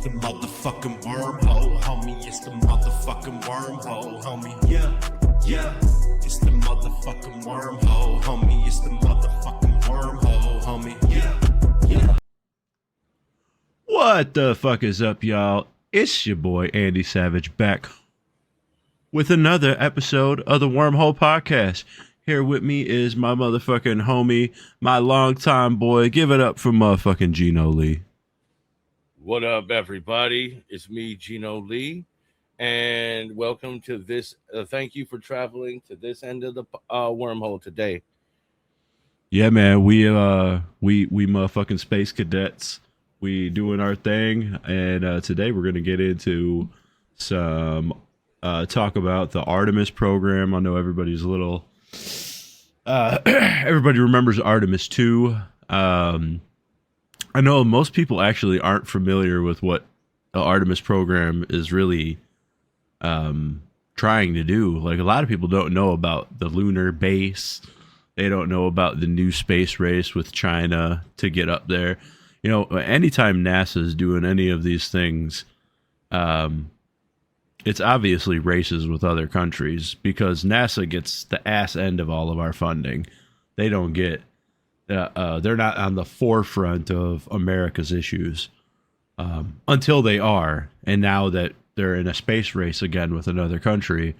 the motherfucking wormhole, homie. It's the motherfucking wormhole, homie. Yeah. It's the motherfucking wormhole, homie. It's the motherfucking wormhole, homie. Yeah. What the fuck is up, y'all? It's your boy Andy Savage back with another episode of the Wormhole Podcast. Here with me is my motherfucking homie, my longtime boy. Give it up for motherfucking Gino Lee. What up, everybody? It's me, Gino Lee, and welcome to this. Thank you for traveling to this end of the wormhole today. Yeah, man, we motherfucking space cadets. We doing our thing, and today we're gonna get into some talk about the Artemis program. I know everybody's a little. Everybody remembers Artemis 2. I know most people actually aren't familiar with what the Artemis program is really trying to do. Like, a lot of people don't know about the lunar base. They don't know about the new space race with China to get up there. You know, anytime NASA is doing any of these things, it's obviously races with other countries because NASA gets the ass end of all of our funding. They don't get... they're not on the forefront of America's issues until they are. And now that they're in a space race again with another country,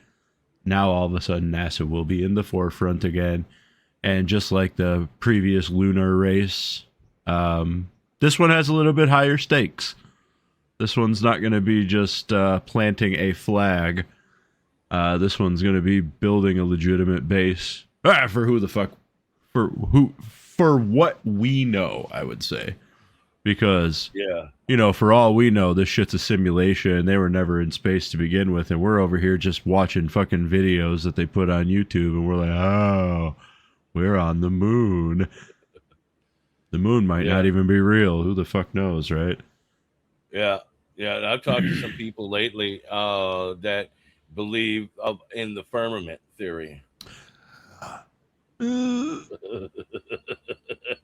now all of a sudden NASA will be in the forefront again. And just like the previous lunar race, this one has a little bit higher stakes. This one's not going to be just planting a flag. This one's going to be building a legitimate base. For who the fuck... For what we know, I would say. Because, you know, for all we know, this shit's a simulation. They were never in space to begin with. And we're over here just watching fucking videos that they put on YouTube. And we're like, oh, we're on the moon. The moon might not even be real. Who the fuck knows, right? Yeah. I've talked to some people lately that believe in the firmament theory.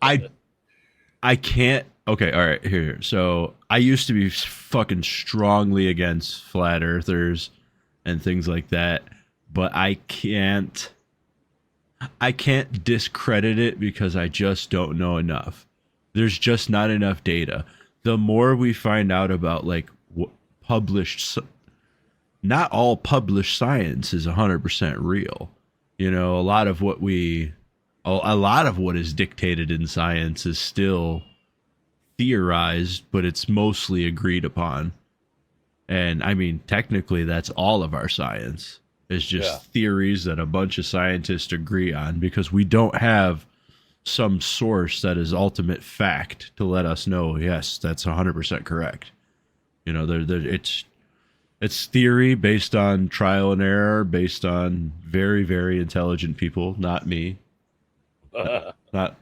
I can't. Okay, all right, here. So I used to be fucking strongly against flat earthers and things like that, but I can't discredit it because I just don't know enough. There's just not enough data. The more we find out about like published, not all published science is 100% real. You know, a lot of what is dictated in science is still theorized, but it's mostly agreed upon. And I mean, technically, that's all of our science. It's just theories that a bunch of scientists agree on because we don't have some source that is ultimate fact to let us know, yes, that's 100% correct. You know, it's theory based on trial and error, based on very, very intelligent people, not me. Not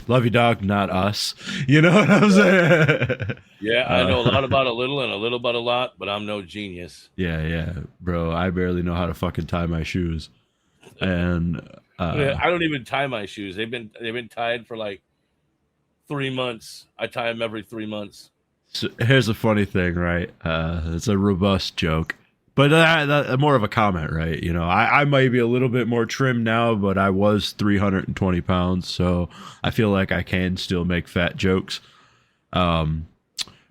love you, dog, not us. You know what I'm saying? Yeah, I know a lot about a little and a little about a lot, but I'm no genius. Yeah, bro. I barely know how to fucking tie my shoes, and I don't even tie my shoes. They've been tied for like 3 months. I tie them every 3 months. So here's the funny thing, right? It's a robust joke, but more of a comment, right? You know, I might be a little bit more trim now, but I was 320 pounds, so I feel like I can still make fat jokes. But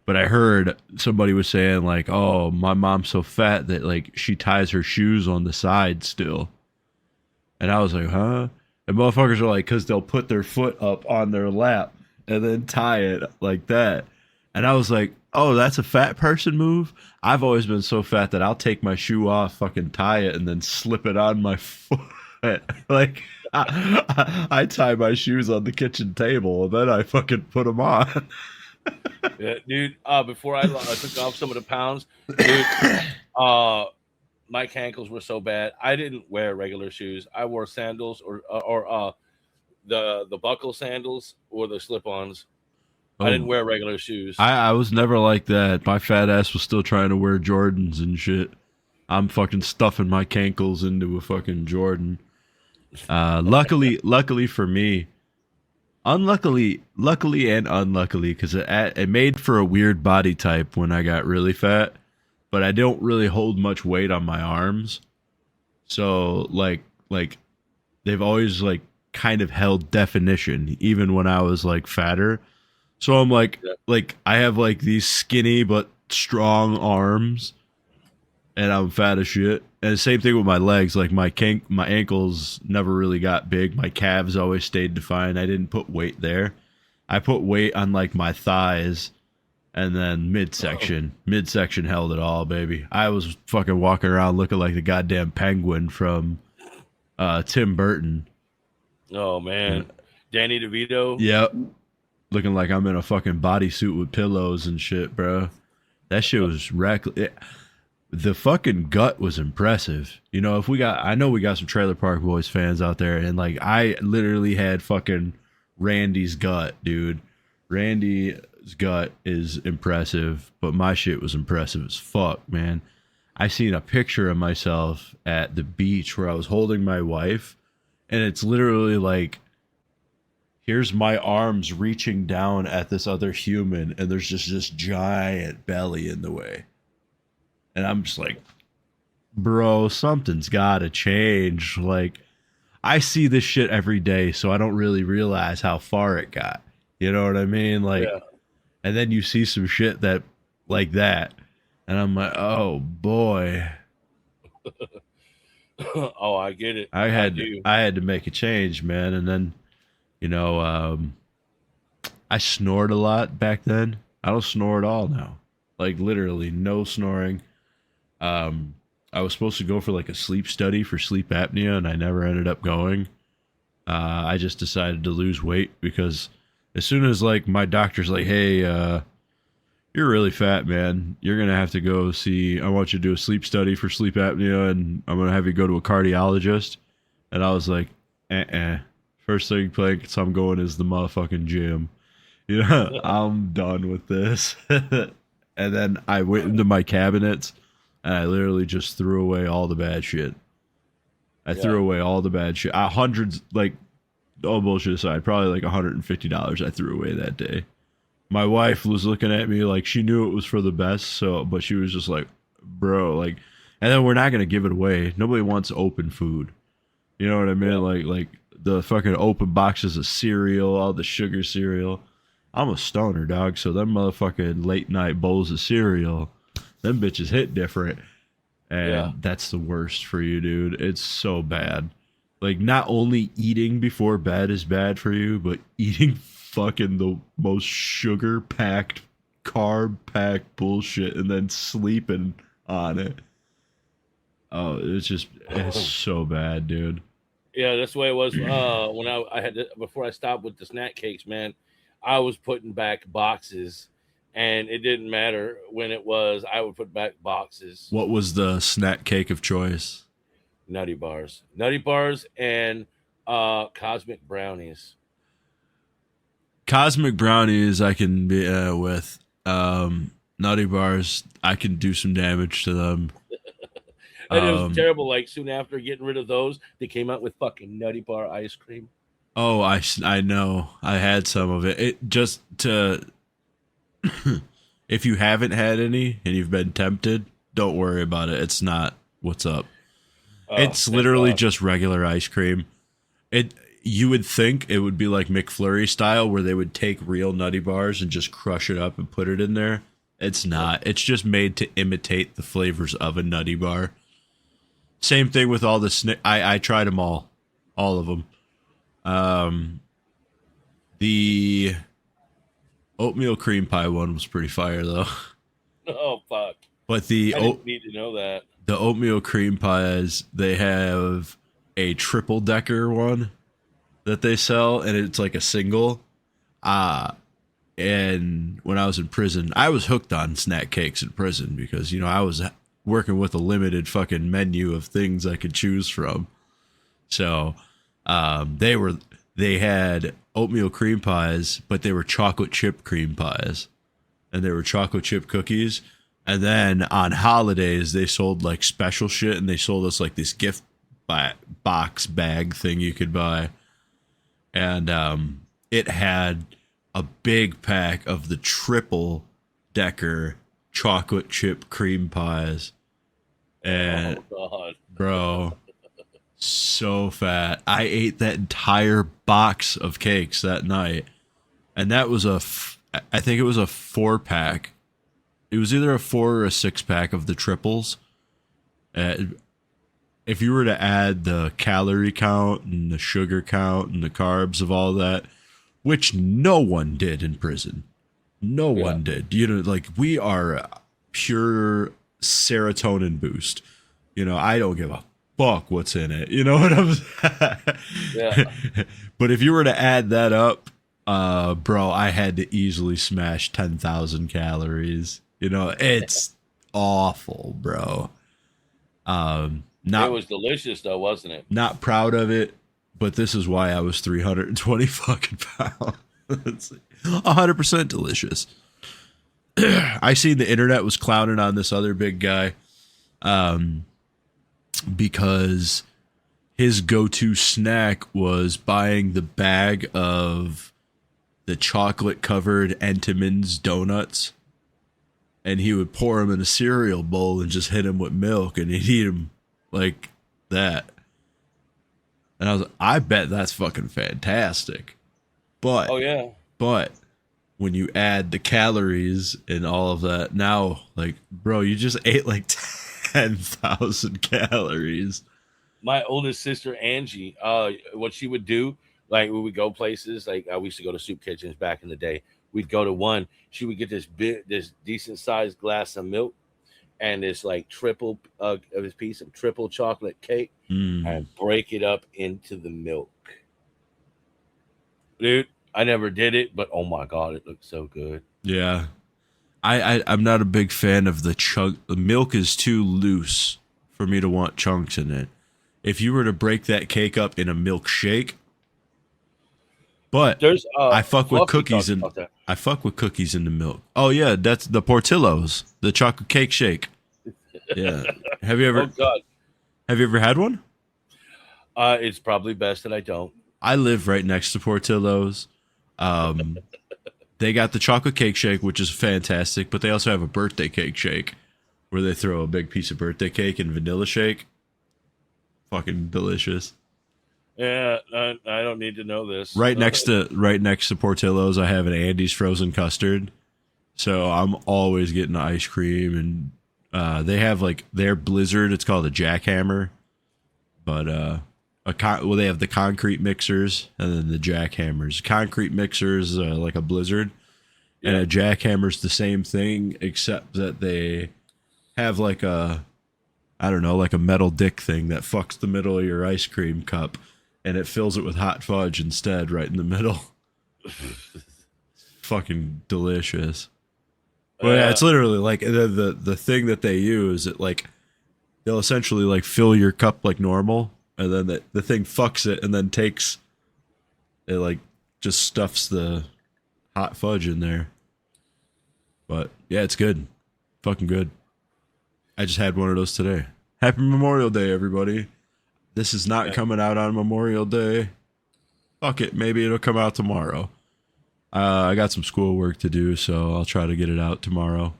I heard somebody was saying like, oh, my mom's so fat that like she ties her shoes on the side still. And I was like, huh? And motherfuckers are like, because they'll put their foot up on their lap and then tie it like that. And I was like, oh, that's a fat person move? I've always been so fat that I'll take my shoe off, fucking tie it, and then slip it on my foot. Like, I tie my shoes on the kitchen table, and then I fucking put them on. Yeah, dude, before I took off some of the pounds, dude, my ankles were so bad. I didn't wear regular shoes. I wore sandals or the buckle sandals or the slip-ons. I didn't wear regular shoes. I was never like that. My fat ass was still trying to wear Jordans and shit. I'm fucking stuffing my cankles into a fucking Jordan. Luckily for me, luckily and unluckily, because it made for a weird body type when I got really fat, but I don't really hold much weight on my arms. So like they've always like kind of held definition even when I was like fatter. So I'm like I have like these skinny but strong arms, and I'm fat as shit. And the same thing with my legs. Like my ankles never really got big. My calves always stayed defined. I didn't put weight there. I put weight on like my thighs, and then midsection. Midsection held it all, baby. I was fucking walking around looking like the goddamn penguin from Tim Burton. Oh man, Danny DeVito. Yep, looking like I'm in a fucking bodysuit with pillows and shit, bro. That shit was reckless. The fucking gut was impressive. You know, I know we got some Trailer Park Boys fans out there, and like I literally had fucking Randy's gut, dude. Randy's gut is impressive, but my shit was impressive as fuck, man. I seen a picture of myself at the beach where I was holding my wife, and it's literally like, here's my arms reaching down at this other human, and there's just this giant belly in the way. And I'm just like, bro, something's got to change. Like, I see this shit every day, so I don't really realize how far it got. You know what I mean? Like, yeah. And then you see some shit that, like that, and I'm like, oh boy. Oh, I get it. I had to make a change, man. And then, you know, I snored a lot back then. I don't snore at all now. Like literally no snoring. I was supposed to go for like a sleep study for sleep apnea, and I never ended up going. I just decided to lose weight because as soon as like my doctor's like, hey, you're really fat, man. You're going to have to go see, I want you to do a sleep study for sleep apnea, and I'm going to have you go to a cardiologist. And I was like, first thing place I'm going is the motherfucking gym. You know, I'm done with this. And then I went into my cabinets, and I literally just threw away all the bad shit. I threw away all the bad shit. Hundreds, like, all bullshit aside, probably like $150 I threw away that day. My wife was looking at me like she knew it was for the best, but she was just like, bro, like, and then we're not going to give it away. Nobody wants open food. You know what I mean? Yeah. Like the fucking open boxes of cereal, all the sugar cereal. I'm a stoner, dog, so them motherfucking late night bowls of cereal, them bitches hit different. And that's the worst for you, dude. It's so bad. Like, not only eating before bed is bad for you, but eating fucking the most sugar-packed, carb-packed bullshit and then sleeping on it. Oh, it's so bad, dude. Yeah, that's the way it was when I had to, before I stopped with the snack cakes, man. I was putting back boxes, and it didn't matter when it was. I would put back boxes. What was the snack cake of choice? Nutty bars, and cosmic brownies. Cosmic brownies, I can be with. Nutty bars, I can do some damage to them. And it was terrible. Like soon after getting rid of those, they came out with fucking Nutty Bar ice cream. Oh, I know. I had some of it. It just to if you haven't had any and you've been tempted, don't worry about it. It's not what's up. It's literally just regular ice cream. You would think it would be like McFlurry style where they would take real Nutty Bars and just crush it up and put it in there. It's not. It's just made to imitate the flavors of a Nutty Bar. Same thing with all the I tried them all of them. The oatmeal cream pie one was pretty fire though. Oh fuck! But I didn't need to know that. The oatmeal cream pies, they have a triple decker one that they sell, and it's like a single. And when I was in prison, I was hooked on snack cakes in prison because, you know, I was working with a limited fucking menu of things I could choose from. So they had oatmeal cream pies, but they were chocolate chip cream pies, and they were chocolate chip cookies. And then on holidays, they sold like special shit, and they sold us like this gift box bag thing you could buy. And it had a big pack of the triple decker chocolate chip cream pies. And Oh God. bro, so fat. I ate that entire box of cakes that night. And that was I think it was a 4-pack. It was either a 4 or a 6-pack of the triples. If you were to add the calorie count and the sugar count and the carbs of all that, which no one did in prison. No one did. You know, like, we are a pure serotonin boost. You know, I don't give a fuck what's in it. You know what I'm saying? Yeah. But if you were to add that up, bro, I had to easily smash 10,000 calories. You know, it's awful, bro. It was delicious though, wasn't it? Not proud of it, but this is why I was 320 fucking pounds. It's 100% delicious. I seen the internet was clowning on this other big guy, because his go-to snack was buying the bag of the chocolate-covered Entenmann's donuts, and he would pour them in a cereal bowl and just hit them with milk, and he'd eat them like that. And I was like, I bet that's fucking fantastic. But Oh yeah. but when you add the calories and all of that, now, like, bro, you just ate like 10,000 calories. My oldest sister Angie, what she would do, like, we would go places, like, we used to go to soup kitchens back in the day. We'd go to one. She would get this decent sized glass of milk and this like triple of this piece of triple chocolate cake, and break it up into the milk. Dude, I never did it, but oh my God, it looked so good. Yeah. I'm not a big fan of the chunk. The milk is too loose for me to want chunks in it. If you were to break that cake up in a milkshake, but There's I fuck with Fluffy cookies talked and about that. I fuck with cookies in the milk. Oh yeah, that's the Portillo's, the chocolate cake shake. Yeah. Have you Oh God, ever had one? it's probably best that I don't. I live right next to Portillo's. They got the chocolate cake shake, which is fantastic, but they also have a birthday cake shake where they throw a big piece of birthday cake and vanilla shake. Fucking delicious. Yeah, I don't need to know this. Right next to Portillo's, I have an Andy's frozen custard. So I'm always getting ice cream, and they have like their Blizzard. It's called a Jackhammer, but they have the concrete mixers and then the Jackhammers. Concrete mixers like a Blizzard, and a Jackhammer's the same thing, except that they have like a metal dick thing that fucks the middle of your ice cream cup, and it fills it with hot fudge instead, right in the middle. Fucking delicious. Well, yeah, it's literally like the thing that they use. It like they'll essentially like fill your cup like normal, and then the thing fucks it, and then takes it like just stuffs the hot fudge in there. But yeah, it's good, fucking good. I just had one of those today. Happy Memorial Day, everybody. This is not coming out on Memorial Day. Fuck it, maybe it'll come out tomorrow. I got some schoolwork to do, so I'll try to get it out tomorrow.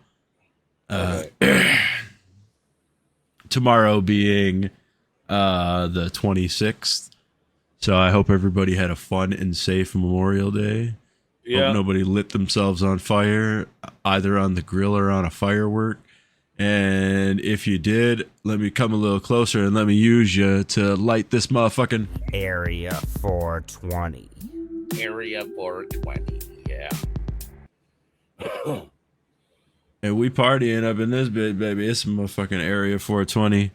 Tomorrow being the 26th. So I hope everybody had a fun and safe Memorial Day. Yeah. Hope nobody lit themselves on fire, either on the grill or on a firework. And if you did, let me come a little closer and let me use you to light this motherfucking Area 420. Area 420. Yeah. and we partying up in this bit, baby. It's motherfucking Area 420.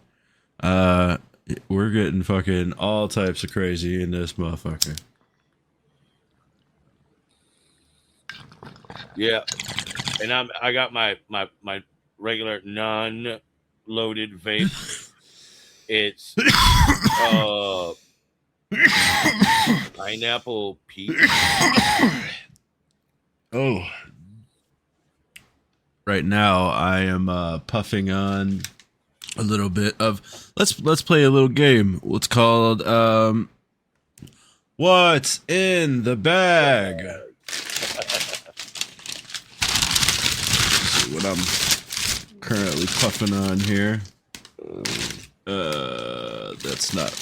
We're getting fucking all types of crazy in this motherfucker. Yeah. And I got my regular non-loaded vape. It's pineapple peach. Oh. Right now I am puffing on a little bit of let's play a little game. What's called What's in the bag? See what I'm currently puffing on here. That's not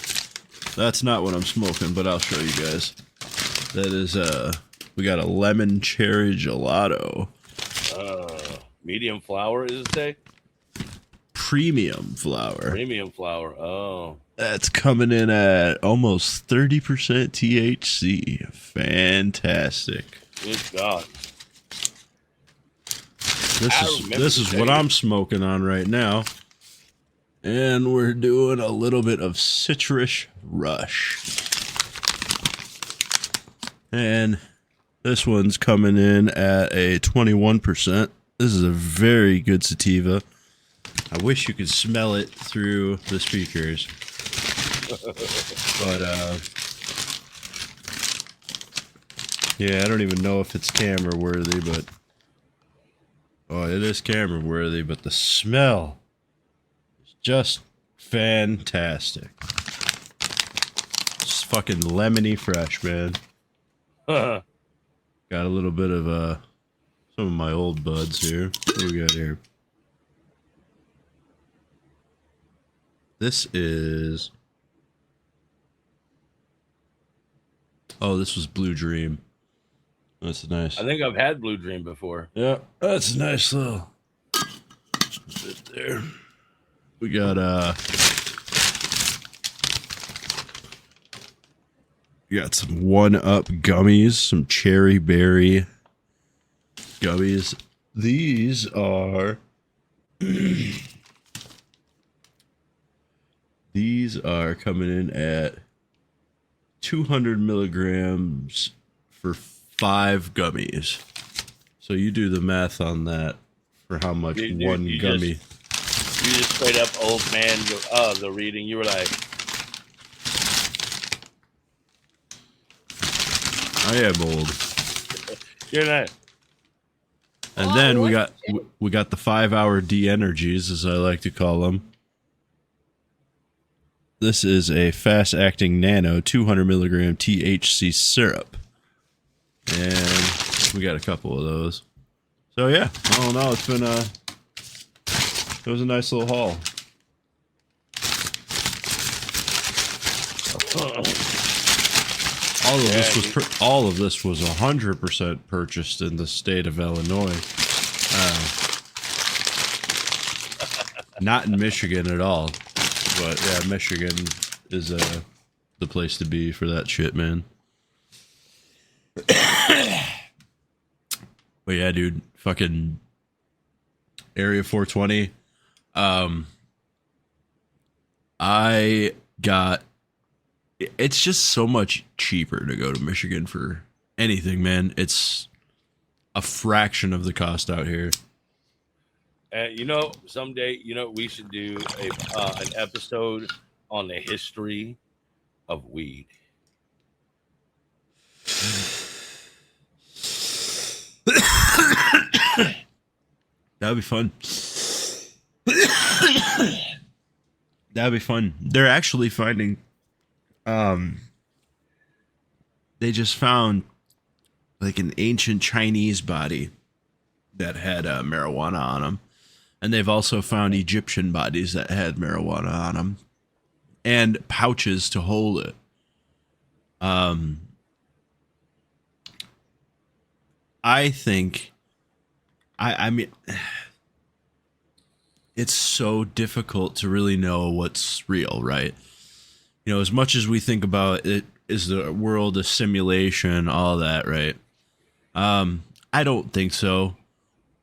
what I'm smoking, but I'll show you guys. That is we got a lemon cherry gelato. Medium flower, is it say? Premium flower. Premium flower. Oh. That's coming in at almost 30% THC. Fantastic. Good God. This is what I'm smoking on right now. And we're doing a little bit of Citrus Rush. And this one's coming in at a 21%. This is a very good sativa. I wish you could smell it through the speakers. But, yeah, I don't even know if it's camera worthy, but... Oh, it is camera worthy, but the smell is just fantastic. It's fucking lemony fresh, man. Got a little bit of, some of my old buds here. What do we got here? This is... Oh, this was Blue Dream. That's nice. I think I've had Blue Dream before. Yeah, that's a nice little bit there. We got some 1-Up gummies, some cherry berry gummies. These are coming in at 200 milligrams for 5 gummies. So you do the math on that for how much one gummy. You just straight up old man the reading. You were like, I am old. you're not. And then we got the 5-hour D-energies, as I like to call them. This is a fast-acting nano 200 milligram THC syrup. And we got a couple of those. So yeah, all in all, it was a nice little haul. All of this was 100% purchased in the state of Illinois. Not in Michigan at all. But yeah, Michigan is the place to be for that shit, man. But yeah, dude, fucking Area 420. It's just so much cheaper to go to Michigan for anything, man. It's a fraction of the cost out here. Someday, we should do an episode on the history of weed. That'd be fun. That'd be fun. They're actually finding, they just found like an ancient Chinese body that had marijuana on them. And they've also found Egyptian bodies that had marijuana on them and pouches to hold it. I think, I mean, it's so difficult to really know what's real, right? You know, as much as we think about it, is the world a simulation, all that, right? I don't think so.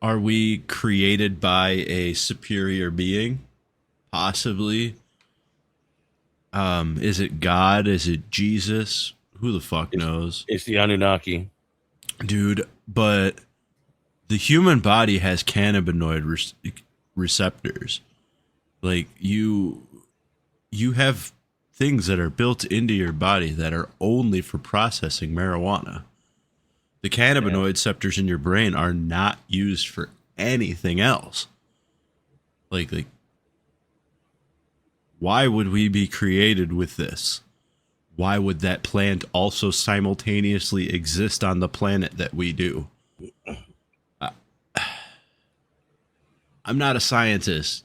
Are we created by a superior being? Possibly. Is it God? Is it Jesus? Who the fuck knows? It's the Anunnaki. Dude, but the human body has cannabinoid receptors. Like, you have things that are built into your body that are only for processing marijuana. The cannabinoid receptors in your brain are not used for anything else. Like, why would we be created with this? why would that plant also simultaneously exist on the planet that we do? I'm not a scientist,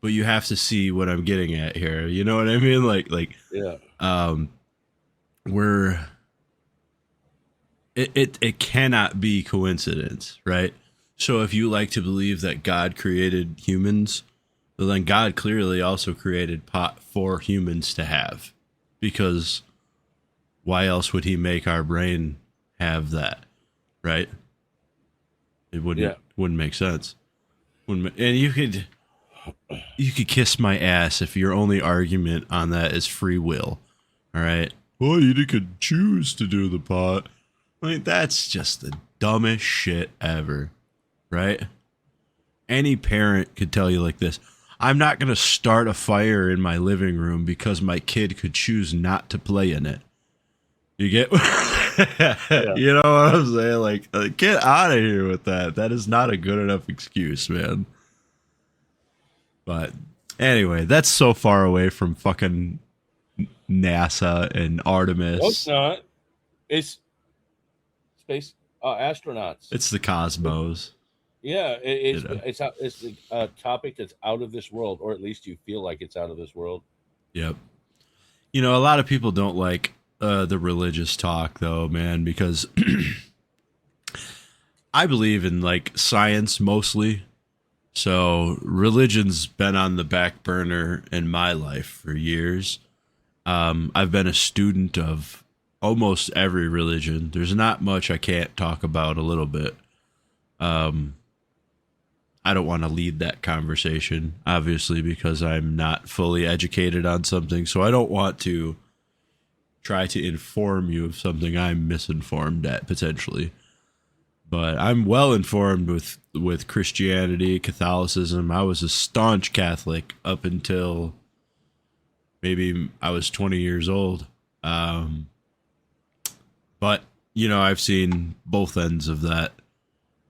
but you have to see what I'm getting at here. You know what I mean? Yeah. It cannot be coincidence, right? So if you like to believe that God created humans, well, then God clearly also created pot for humans to have, because why else would he make our brain have that, right? It wouldn't make sense. And you could kiss my ass if your only argument on that is free will. All right. Well, you could choose to do the pot. Like, that's just the dumbest shit ever, right? Any parent could tell you like this: I'm not going to start a fire in my living room because my kid could choose not to play in it. You get, You know what I'm saying? Like, get out of here with that. That is not a good enough excuse, man. But anyway, that's so far away from fucking NASA and Artemis. No, it's not. It's space astronauts. It's the cosmos. Yeah, it's a topic that's out of this world, or at least you feel like it's out of this world. Yep. You know, a lot of people don't like the religious talk, though, man, because I believe in like science mostly. So religion's been on the back burner in my life for years. I've been a student of almost every religion. There's not much I can't talk about a little bit. I don't want to lead that conversation, obviously, because I'm not fully educated on something. So I don't want to try to inform you of something I'm misinformed at, potentially. But I'm well informed with Christianity, Catholicism. I was a staunch Catholic up until maybe I was 20 years old. But, you know, I've seen both ends of that.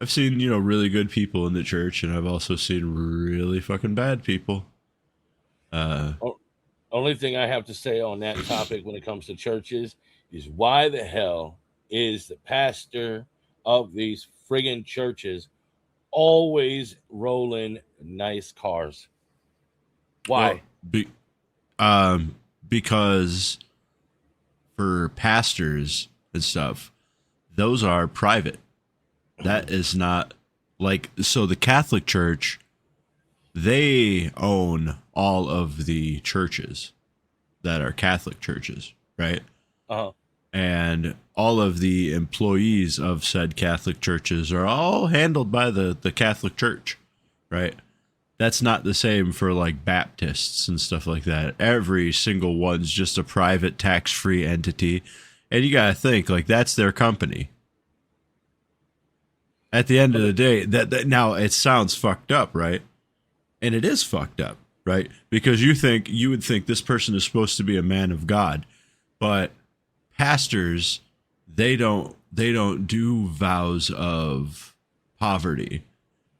I've seen, you know, really good people in the church, and I've also seen really fucking bad people. Only thing I have to say on that topic when it comes to churches is, why the hell is the pastor of these friggin' churches always rolling nice cars? Why? Well, because for pastors and stuff, those are private. That is not like, so the Catholic Church, they own all of the churches that are Catholic churches, right? Uh-huh. And all of the employees of said Catholic churches are all handled by the Catholic Church, right? That's not the same for like Baptists and stuff like that. Every single one's just a private tax-free entity. And you got to think, like, that's their company. At the end of the day, that now it sounds fucked up, right? And it is fucked up, right? Because you would think this person is supposed to be a man of God, but pastors, they don't do vows of poverty.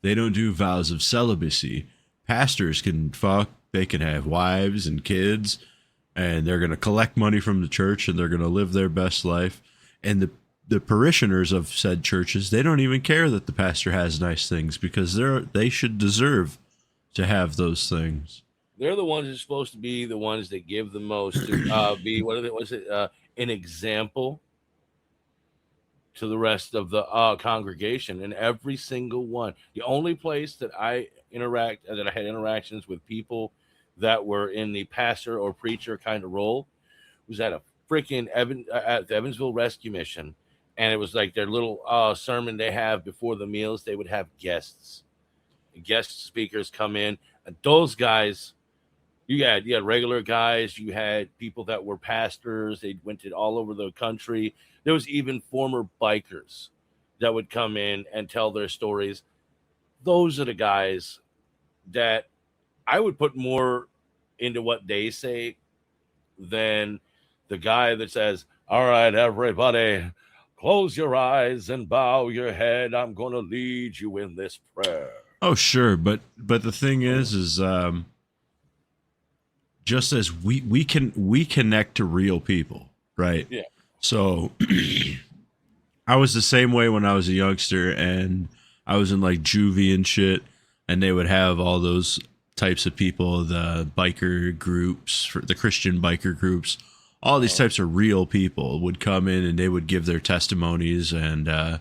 They don't do vows of celibacy. Pastors can fuck, they can have wives and kids, and they're going to collect money from the church, and they're going to live their best life. And the parishioners of said churches, they don't even care that the pastor has nice things, because they should deserve to have those things. They're the ones who's supposed to be the ones that give the most, to be an example to the rest of the congregation. And every single one, the only place that I had interactions with people that were in the pastor or preacher kind of role was at a freaking at the Evansville Rescue Mission. And it was like their little sermon they have before the meals. They would have guest speakers come in. And those guys, you had regular guys. You had people that were pastors. They went to all over the country. There was even former bikers that would come in and tell their stories. Those are the guys that I would put more into what they say than the guy that says, "All right, everybody, close your eyes and bow your head. I'm going to lead you in this prayer." Oh, sure. But the thing is just as we connect to real people, right? Yeah. So I was the same way when I was a youngster, and I was in like juvie and shit, and they would have all those types of people, the biker groups, for the Christian biker groups, all these types of real people would come in and they would give their testimonies and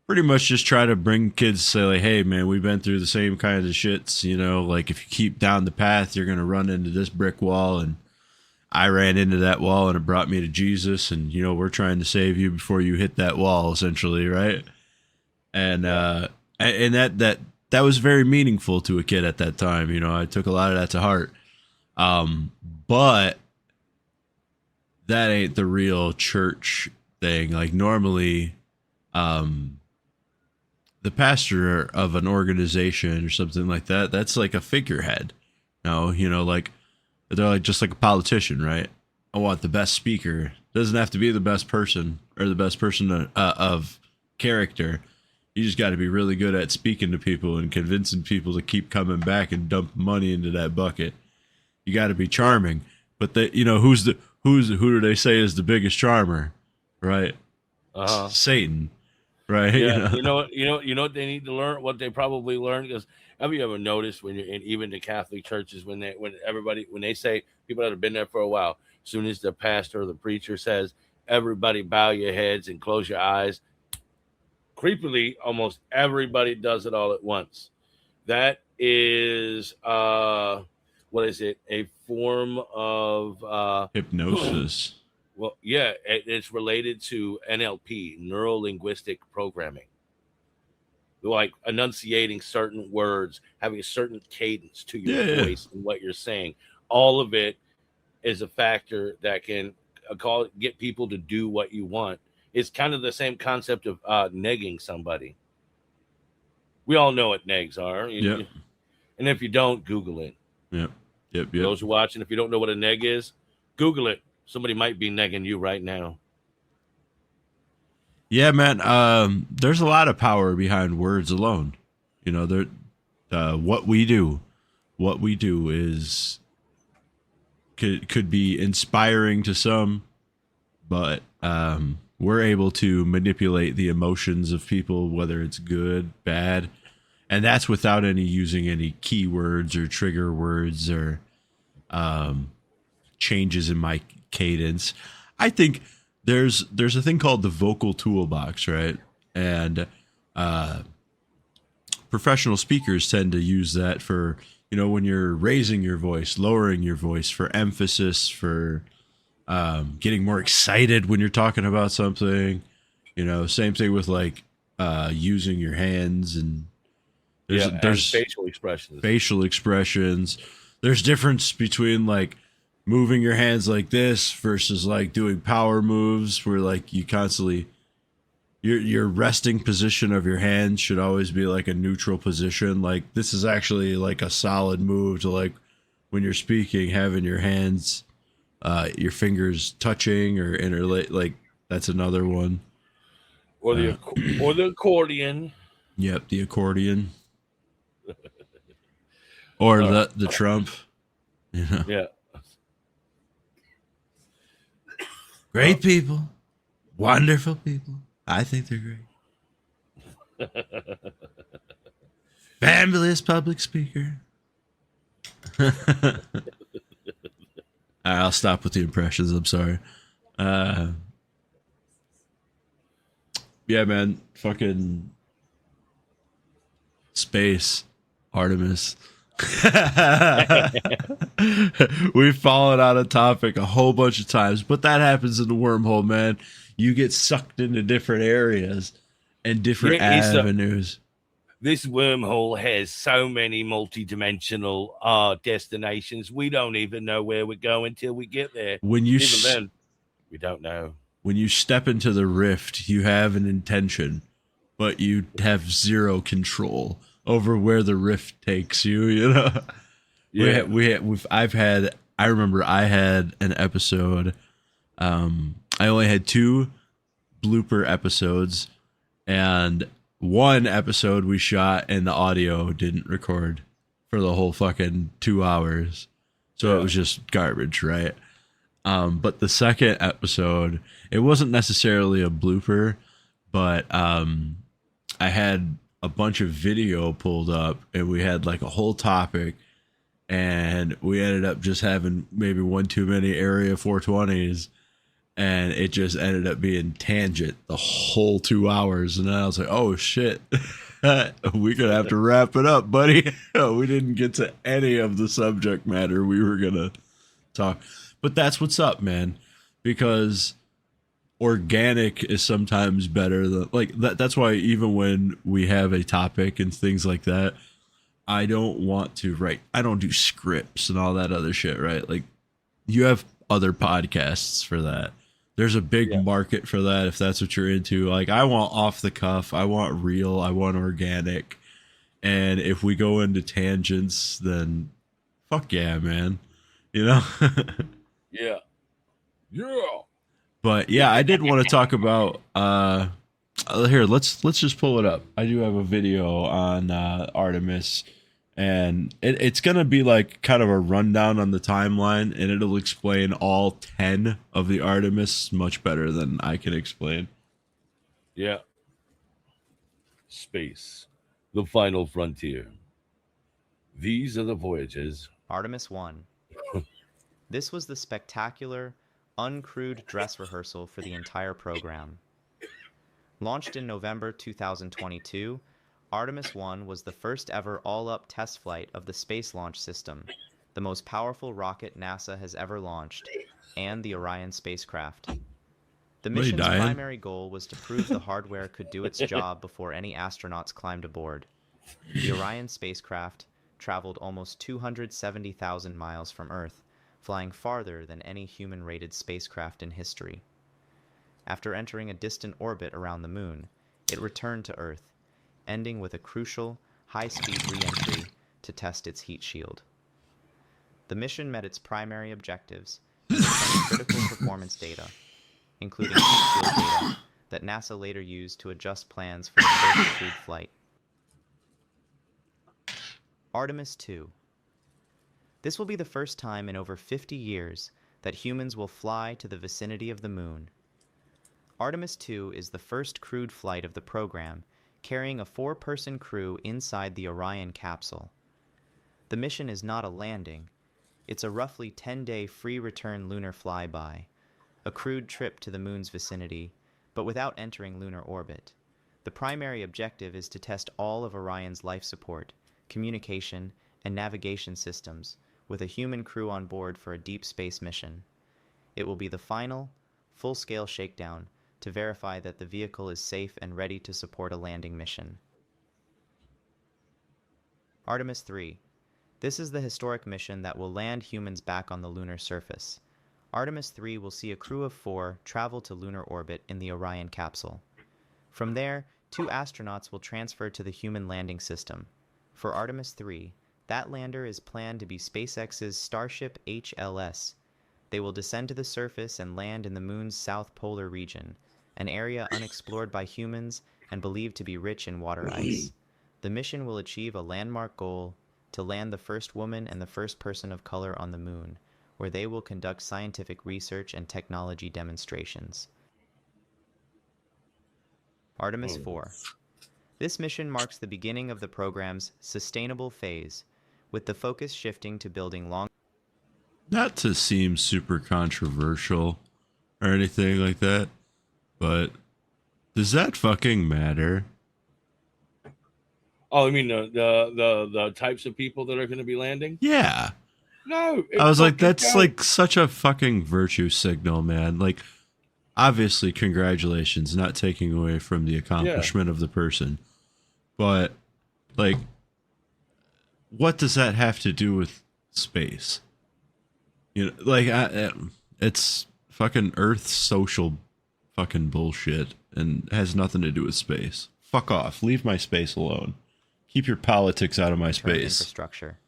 pretty much just try to bring kids to say like, hey man, we've been through the same kind of shits, you know, like if you keep down the path, you're going to run into this brick wall. And I ran into that wall and it brought me to Jesus. And, you know, we're trying to save you before you hit that wall, essentially. Right. And that was very meaningful to a kid at that time. You know, I took a lot of that to heart. But that ain't the real church thing. Like normally, the pastor of an organization or something like that, that's like a figurehead. No, you know, like they're like just like a politician, right? I want the best speaker. Doesn't have to be the best person or the best person of character. You just got to be really good at speaking to people and convincing people to keep coming back and dump money into that bucket. You got to be charming, but you know, who do they say is the biggest charmer, right? Satan. Right. Yeah. You know what they need to learn, what they probably learned, because have you ever noticed when you're in even the Catholic churches, when they say, people that have been there for a while, as soon as the pastor or the preacher says, everybody bow your heads and close your eyes, creepily, almost everybody does it all at once. That is, what is it? A form of hypnosis. Well, yeah, it's related to NLP, neuro-linguistic programming. Like enunciating certain words, having a certain cadence to your voice and what you're saying. All of it is a factor that can get people to do what you want. It's kind of the same concept of negging somebody. We all know what negs are. And if you don't, Google it. Yep. Those who are watching, if you don't know what a neg is, Google it. Somebody might be negging you right now. Yeah, man. There's a lot of power behind words alone. You know, what we do is could be inspiring to some, but we're able to manipulate the emotions of people, whether it's good, bad, and that's without using any keywords or trigger words or changes in my cadence. I think there's a thing called the vocal toolbox, right? And professional speakers tend to use that for, you know, when you're raising your voice, lowering your voice, for emphasis, for getting more excited when you're talking about something. You know, same thing with like using your hands, and there's facial expressions. There's difference between like moving your hands like this versus like doing power moves where like you constantly your resting position of your hands should always be like a neutral position. Like this is actually like a solid move to, like, when you're speaking, having your hands, your fingers touching or interlaced. Like that's another one. Or the accordion. Yep, the accordion. Or the Trump. You know? Yeah. Great people. Wonderful people. I think they're great. Fabulous public speaker. All right, I'll stop with the impressions. I'm sorry. Yeah, man. Fucking space. Artemis. We've fallen out of topic a whole bunch of times, but that happens in the wormhole, man. You get sucked into different areas and different avenues. This wormhole has so many multi-dimensional destinations. We don't even know where we're going till we get there. Even then, we don't know. When you step into the rift, you have an intention, but you have zero control over where the rift takes you, you know? Yeah. I remember I had an episode. I only had 2 blooper episodes, and one episode we shot and the audio didn't record for the whole fucking 2 hours. So It was just garbage, right? But the second episode, it wasn't necessarily a blooper, but I had a bunch of video pulled up, and we had like a whole topic, and we ended up just having maybe one too many Area 420s, and it just ended up being tangent the whole 2 hours. And then I was like, oh shit, we're gonna have to wrap it up, buddy. We didn't get to any of the subject matter we were gonna talk. But that's what's up, man, because organic is sometimes better than like that. That's why even when we have a topic and things like that, I don't want to write. I don't do scripts and all that other shit, right? Like, you have other podcasts for that. There's a big market for that if that's what you're into. Like, I want off the cuff, I want real, I want organic. And if we go into tangents, then fuck yeah, man. You know? Yeah. But yeah, I did want to talk about here, let's just pull it up. I do have a video on Artemis, and it's going to be like kind of a rundown on the timeline, and it'll explain all 10 of the Artemis much better than I can explain. Yeah. Space, the final frontier. These are the voyages. Artemis 1. This was the spectacular, uncrewed dress rehearsal for the entire program. Launched in November 2022, Artemis 1 was the first ever all-up test flight of the Space Launch System, the most powerful rocket NASA has ever launched, and the Orion spacecraft. The mission's primary goal was to prove the hardware could do its job before any astronauts climbed aboard. The Orion spacecraft traveled almost 270,000 miles from Earth, flying farther than any human-rated spacecraft in history. After entering a distant orbit around the Moon, it returned to Earth, ending with a crucial, high-speed re-entry to test its heat shield. The mission met its primary objectives and obtained critical performance data, including heat shield data that NASA later used to adjust plans for the first crewed flight. Artemis 2. This will be the first time in over 50 years that humans will fly to the vicinity of the Moon. Artemis 2 is the first crewed flight of the program, carrying a 4-person crew inside the Orion capsule. The mission is not a landing. It's a roughly 10-day free return lunar flyby, a crewed trip to the Moon's vicinity, but without entering lunar orbit. The primary objective is to test all of Orion's life support, communication, and navigation systems, with a human crew on board for a deep space mission. It will be the final, full-scale shakedown to verify that the vehicle is safe and ready to support a landing mission. Artemis 3. This is the historic mission that will land humans back on the lunar surface. Artemis 3 will see a crew of 4 travel to lunar orbit in the Orion capsule. From there, 2 astronauts will transfer to the human landing system. For Artemis 3, that lander is planned to be SpaceX's Starship HLS. They will descend to the surface and land in the Moon's south polar region, an area unexplored by humans and believed to be rich in water ice. The mission will achieve a landmark goal to land the first woman and the first person of color on the Moon, where they will conduct scientific research and technology demonstrations. Artemis 4. This mission marks the beginning of the program's sustainable phase, with the focus shifting to building long... Not to seem super controversial or anything like that, but does that fucking matter? Oh, I mean the types of people that are going to be landing? Yeah. No. I was like, that's like such a fucking virtue signal, man. Like, obviously, congratulations, not taking away from the accomplishment of the person. But, like, what does that have to do with space? You know, like, it's fucking Earth social fucking bullshit and has nothing to do with space. Fuck off. Leave my space alone. Keep your politics out of my space. Infrastructure.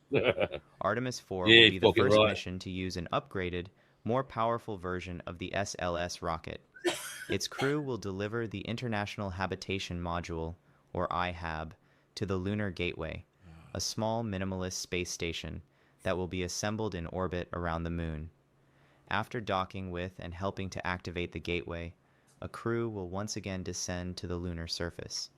Artemis 4 will be the first mission to use an upgraded, more powerful version of the SLS rocket. Its crew will deliver the International Habitation Module, or IHAB, to the Lunar Gateway, a small minimalist space station that will be assembled in orbit around the Moon. After docking with and helping to activate the gateway, a crew will once again descend to the lunar surface.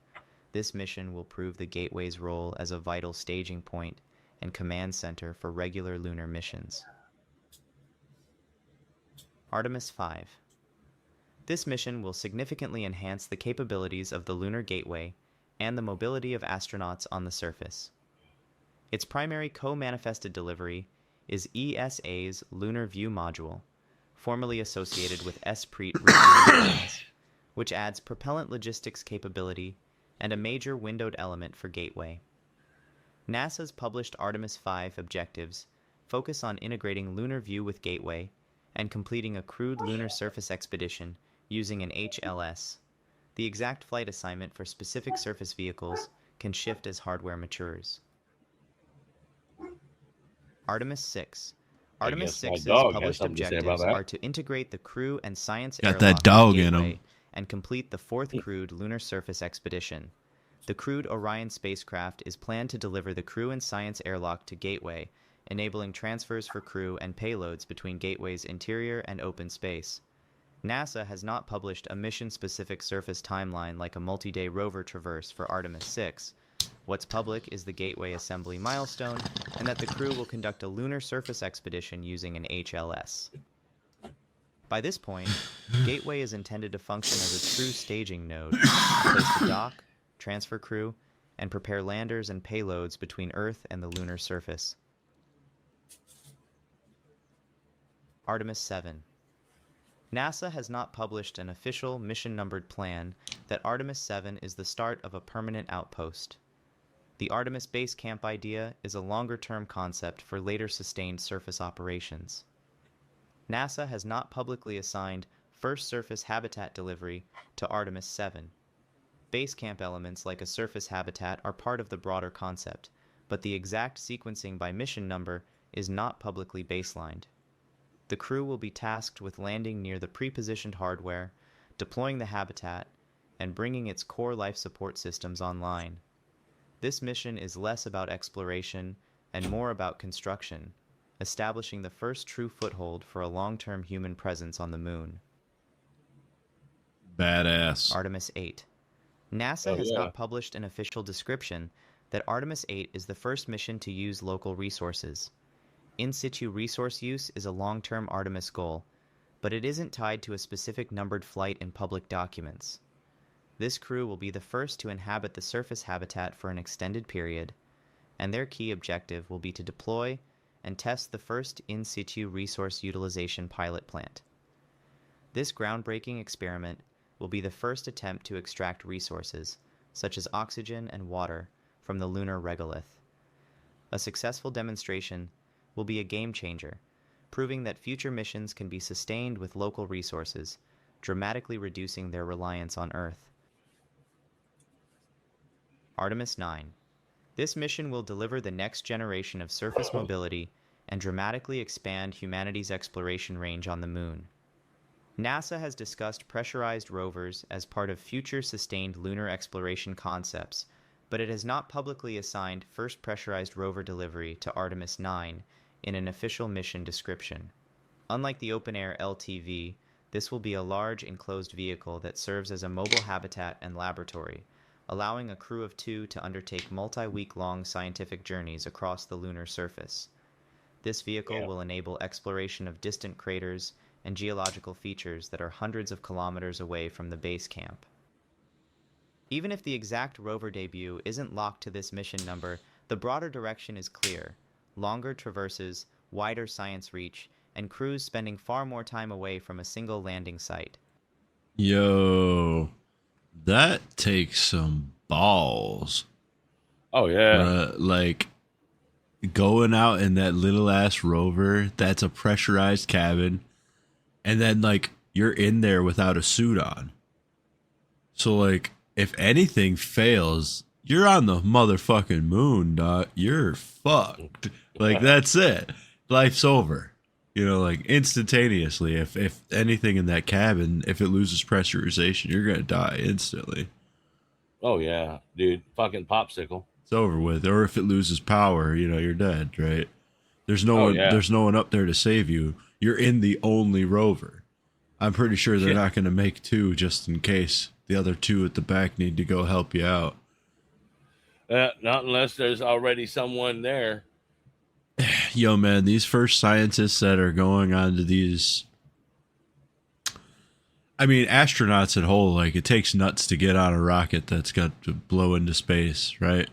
This mission will prove the gateway's role as a vital staging point and command center for regular lunar missions. Artemis 5. This mission will significantly enhance the capabilities of the lunar gateway and the mobility of astronauts on the surface. Its primary co-manifested delivery is ESA's Lunar View Module, formerly associated with Esprit refueling plans, which adds propellant logistics capability and a major windowed element for Gateway. NASA's published Artemis 5 objectives focus on integrating Lunar View with Gateway and completing a crewed lunar surface expedition using an HLS. The exact flight assignment for specific surface vehicles can shift as hardware matures. Artemis 6. Artemis 6's published objectives are to integrate the crew and science Got airlock that dog with in Gateway 'em. and complete the fourth crewed lunar surface expedition. The crewed Orion spacecraft is planned to deliver the crew and science airlock to Gateway, enabling transfers for crew and payloads between Gateway's interior and open space. NASA has not published a mission-specific surface timeline like a multi-day rover traverse for Artemis 6. What's public is the Gateway assembly milestone, and that the crew will conduct a lunar surface expedition using an HLS. By this point, Gateway is intended to function as a true staging node, a place to dock, transfer crew, and prepare landers and payloads between Earth and the lunar surface. Artemis 7. NASA has not published an official mission-numbered plan that Artemis 7 is the start of a permanent outpost. The Artemis Base Camp idea is a longer-term concept for later sustained surface operations. NASA has not publicly assigned first surface habitat delivery to Artemis 7. Base camp elements like a surface habitat are part of the broader concept, but the exact sequencing by mission number is not publicly baselined. The crew will be tasked with landing near the pre-positioned hardware, deploying the habitat, and bringing its core life support systems online. This mission is less about exploration and more about construction, establishing the first true foothold for a long-term human presence on the moon. Badass. Artemis 8. NASA has not published an official description that Artemis 8 is the first mission to use local resources. In situ resource use is a long-term Artemis goal, but it isn't tied to a specific numbered flight in public documents. This crew will be the first to inhabit the surface habitat for an extended period, and their key objective will be to deploy and test the first in situ resource utilization pilot plant. This groundbreaking experiment will be the first attempt to extract resources, such as oxygen and water, from the lunar regolith. A successful demonstration will be a game changer, proving that future missions can be sustained with local resources, dramatically reducing their reliance on Earth. Artemis 9. This mission will deliver the next generation of surface mobility and dramatically expand humanity's exploration range on the moon. NASA has discussed pressurized rovers as part of future sustained lunar exploration concepts, but it has not publicly assigned first pressurized rover delivery to Artemis 9 in an official mission description. Unlike the open-air LTV, this will be a large enclosed vehicle that serves as a mobile habitat and laboratory, allowing a crew of 2 to undertake multi-week-long scientific journeys across the lunar surface. This vehicle will enable exploration of distant craters and geological features that are hundreds of kilometers away from the base camp. Even if the exact rover debut isn't locked to this mission number, the broader direction is clear: longer traverses, wider science reach, and crews spending far more time away from a single landing site. Yo, that takes some balls. Oh, yeah. Like, going out in that little ass rover that's a pressurized cabin, and then, like, you're in there without a suit on. So, like, if anything fails, you're on the motherfucking moon, dog. You're fucked. Like, that's it. Life's over. You know, like, instantaneously. If anything in that cabin, if it loses pressurization, you're gonna die instantly. Oh, yeah, dude. Fucking popsicle. It's over with. Or if it loses power, you know, you're dead, right? There's no one. yeah. There's no one up there to save you. you're in the only rover. I'm pretty sure they're Yeah. not going to make two just in case the other two at the back need to go help you out. Not unless there's already someone there. Yo, man, these first scientists that are going on to these, I mean, astronauts at whole, like, it takes nuts to get on a rocket that's got to blow into space, right?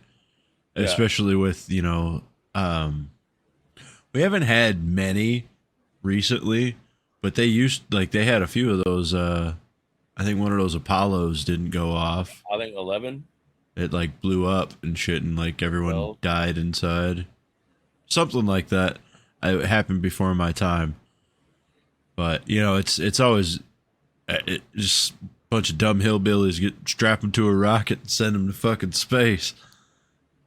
Yeah. Especially with, you know, we haven't had many recently, but they had a few of those. I think one of those Apollos didn't go off. I think 11. It like blew up and shit, and like everyone 12. died inside. Something like that. It happened before my time. But you know, it's always just a bunch of dumb hillbillies strap them to a rocket and send them to fucking space.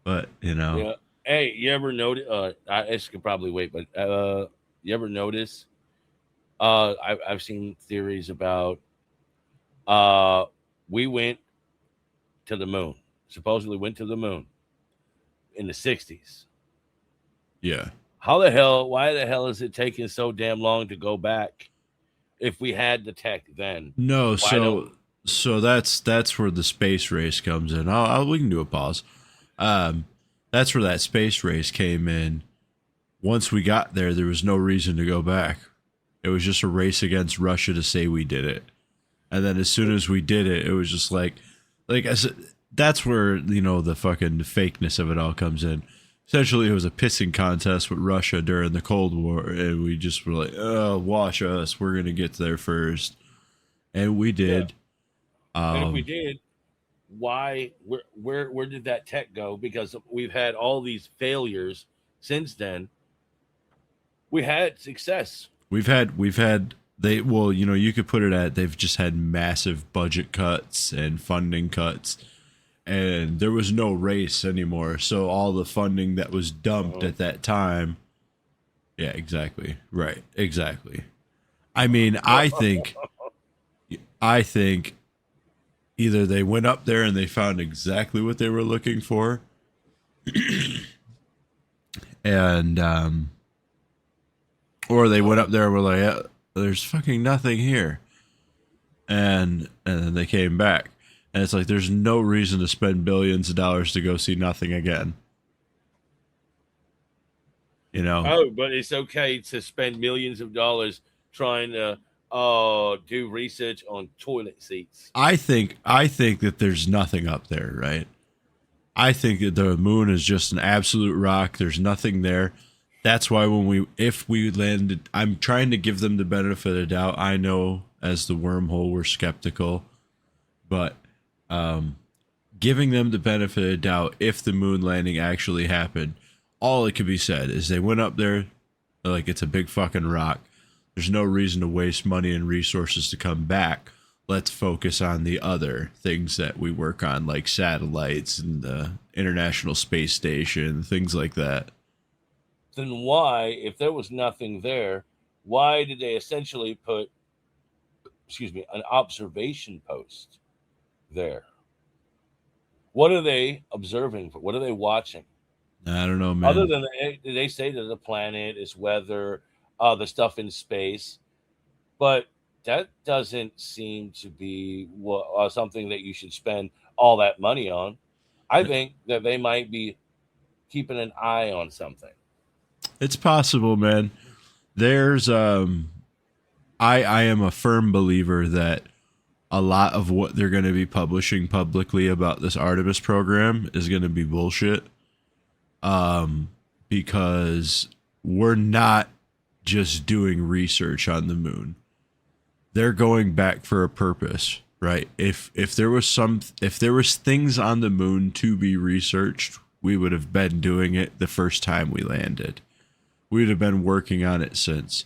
But you know, Yeah. Hey, you ever notice? This could probably wait, but you ever notice? I've seen theories about. We went to the moon. Supposedly went to the moon in the 60s. yeah. Why the hell is it taking so damn long to go back if we had the tech then? No, don't- so that's where the space race comes in. We can do a pause. That's where that space race came in. Once we got there was no reason to go back. It was just a race against Russia to say we did it. And then as soon as we did it, it was just like I said, that's where, you know, the fucking fakeness of it all comes in. Essentially, it was a pissing contest with Russia during the Cold War, and we just were like, "Oh, watch us! We're gonna get there first," and we did. And if we did, why? Where did that tech go? Because we've had all these failures since then. We had success. We've had well, you know, you could put it at they've just had massive budget cuts and funding cuts. And there was no race anymore. So all the funding that was dumped at that time. Yeah, exactly. Right. Exactly. I mean, I think either they went up there and they found exactly what they were looking for. And or they went up there and were like, yeah, there's fucking nothing here. And then they came back. And it's like, there's no reason to spend billions of dollars to go see nothing again. You know? Oh, but it's okay to spend millions of dollars trying to do research on toilet seats. I think that there's nothing up there, right? I think that the moon is just an absolute rock. There's nothing there. That's why if we landed, I'm trying to give them the benefit of the doubt. I know as the wormhole, we're skeptical, but giving them the benefit of the doubt, if the moon landing actually happened, all it could be said is they went up there like it's a big fucking rock. There's no reason to waste money and resources to come back. Let's focus on the other things that we work on, like satellites and the International Space Station, things like that. Then why, if there was nothing there, why did they essentially put, an observation post there? What are they observing for? What are they watching? I don't know, man. Other than they say that the planet is weather, the stuff in space, but that doesn't seem to be something that you should spend all that money on. I think that they might be keeping an eye on something. It's possible, man. There's I am a firm believer that a lot of what they're going to be publishing publicly about this Artemis program is going to be bullshit. Because we're not just doing research on the moon. They're going back for a purpose, right? If there was things on the moon to be researched, we would have been doing it the first time we landed. We'd have been working on it since.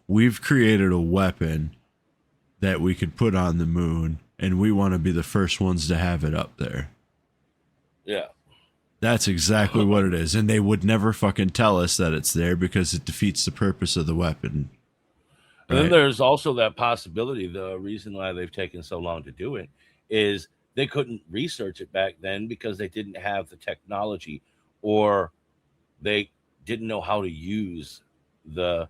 We've created a weapon that we could put on the moon, and we want to be the first ones to have it up there. Yeah. That's exactly what it is. And they would never fucking tell us that it's there because it defeats the purpose of the weapon. And then there's also that possibility. The reason why they've taken so long to do it is they couldn't research it back then because they didn't have the technology, or they didn't know how to use the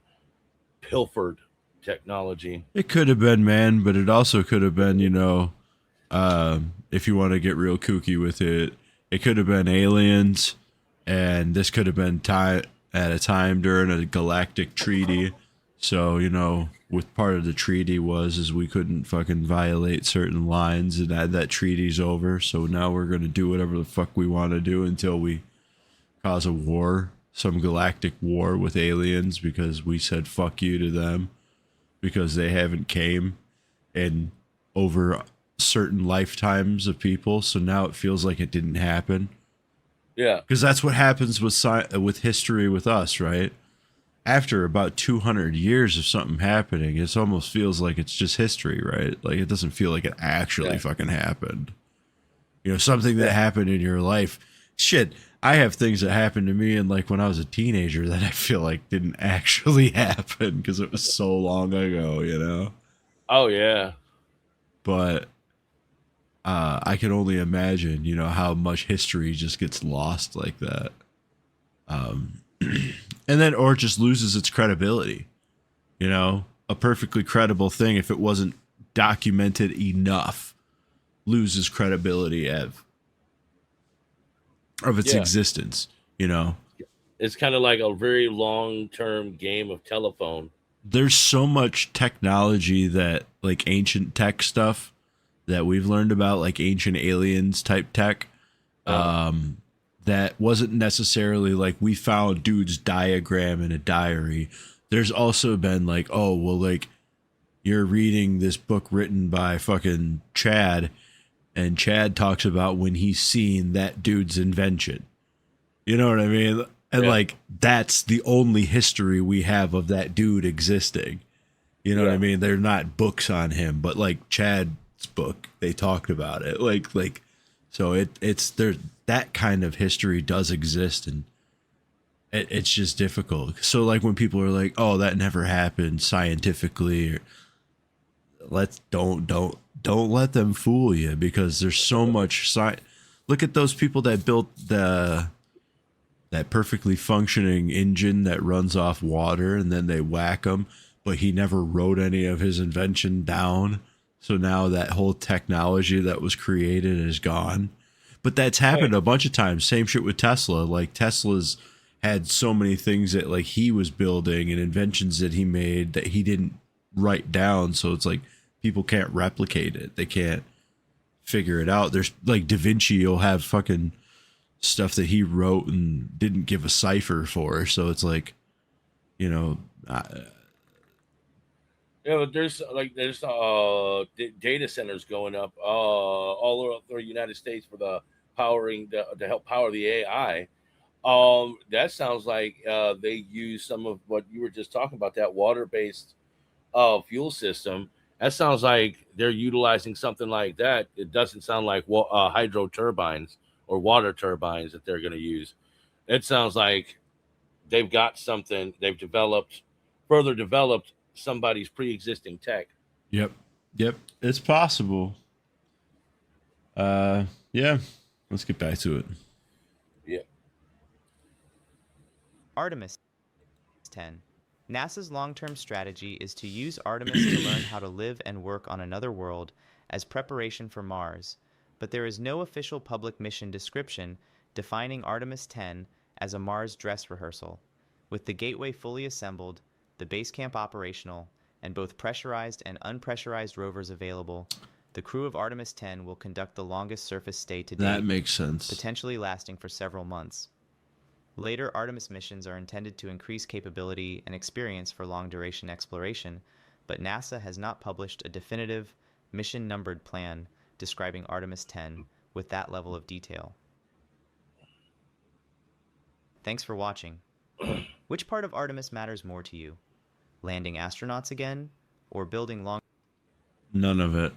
pilfered technology. It could have been, man, but it also could have been, if you want to get real kooky with it, it could have been aliens, and this could have been at a time during a galactic treaty. So, with part of the treaty is we couldn't fucking violate certain lines, and that treaty's over. So now we're going to do whatever the fuck we want to do until we cause a war, some galactic war with aliens, because we said fuck you to them because they haven't came in over certain lifetimes of people. So now it feels like it didn't happen. Yeah. Because that's what happens with history with us, right? After about 200 years of something happening, it almost feels like it's just history, right? Like it doesn't feel like it actually fucking happened. Something that happened in your life. Shit, I have things that happened to me and like when I was a teenager that I feel like didn't actually happen because it was so long ago, Oh, yeah. But I can only imagine, how much history just gets lost like that. And then, or just loses its credibility. A perfectly credible thing, if it wasn't documented enough, loses credibility of its existence, It's kind of like a very long-term game of telephone. There's so much technology that, like ancient tech stuff that we've learned about, like ancient aliens type tech, that wasn't necessarily like we found dude's diagram in a diary. There's also been like, oh, well, like you're reading this book written by fucking Chad, and Chad talks about when he's seen that dude's invention. You know what I mean? And like, that's the only history we have of that dude existing. You know what I mean? They're not books on him, but like Chad's book, they talked about it. Like, so it's there. That kind of history does exist, and it's just difficult. So like when people are like, "Oh, that never happened scientifically," or don't let them fool you, because there's so much science. Look at those people that built that perfectly functioning engine that runs off water, and then they whack him, but he never wrote any of his invention down. So now that whole technology that was created is gone. But that's happened a bunch of times. Same shit with Tesla. Like Tesla's had so many things that like he was building and inventions that he made that he didn't write down. So it's like people can't replicate it. They can't figure it out. There's like Da Vinci will have fucking stuff that he wrote and didn't give a cipher for. So it's like, but there's data centers going up all over the United States for the powering to help power the AI. That sounds like they use some of what you were just talking about, that water-based fuel system. That sounds like they're utilizing something like that. It doesn't sound like hydro turbines or water turbines that they're going to use. It sounds like they've got something they've further developed somebody's pre-existing tech. Yep. It's possible. Yeah. Let's get back to it. Yeah. Artemis 10. NASA's long-term strategy is to use Artemis to learn how to live and work on another world as preparation for Mars, but there is no official public mission description defining Artemis 10 as a Mars dress rehearsal. With the gateway fully assembled, the base camp operational, and both pressurized and unpressurized rovers available, the crew of Artemis 10 will conduct the longest surface stay to date. That makes sense. Potentially lasting for several months. Later Artemis missions are intended to increase capability and experience for long-duration exploration, but NASA has not published a definitive, mission-numbered plan describing Artemis 10 with that level of detail. Thanks for watching. Which part of Artemis matters more to you? Landing astronauts again, or building long? None of it.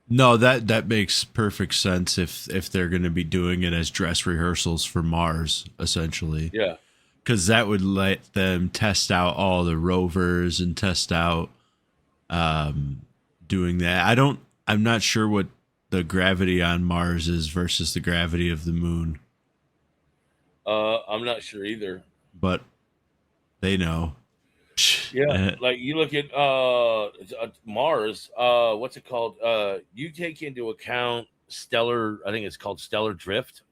No, that makes perfect sense if they're going to be doing it as dress rehearsals for Mars, essentially. Yeah. Because that would let them test out all the rovers and test out doing that. I'm not sure what the gravity on Mars is versus the gravity of the moon. I'm not sure either. But They know. Yeah, like you look at Mars, what's it called? You take into account stellar, I think it's called stellar drift,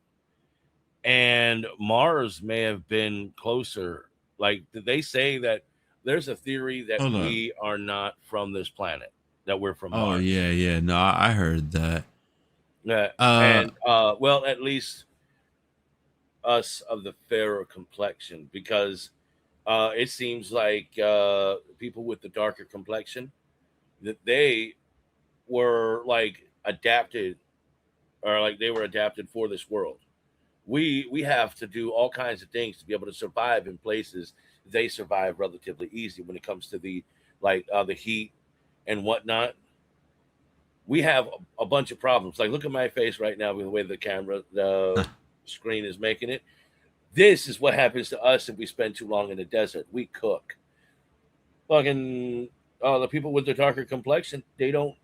and Mars may have been closer. Like they say that there's a theory that Hold on. we are not from this planet, that we're from Oh Mars. yeah. No, I heard that. Yeah, Uh, and well, at least us of the fairer complexion, because it seems like people with the darker complexion, that they were like adapted, or like they were adapted for this world. We have to do all kinds of things to be able to survive in places they survive relatively easy when it comes to the the heat and whatnot. We have a bunch of problems. Like look at my face right now with the way the screen is making it. This is what happens to us if we spend too long in the desert. We cook. Fucking the people with the darker complexion, they don't,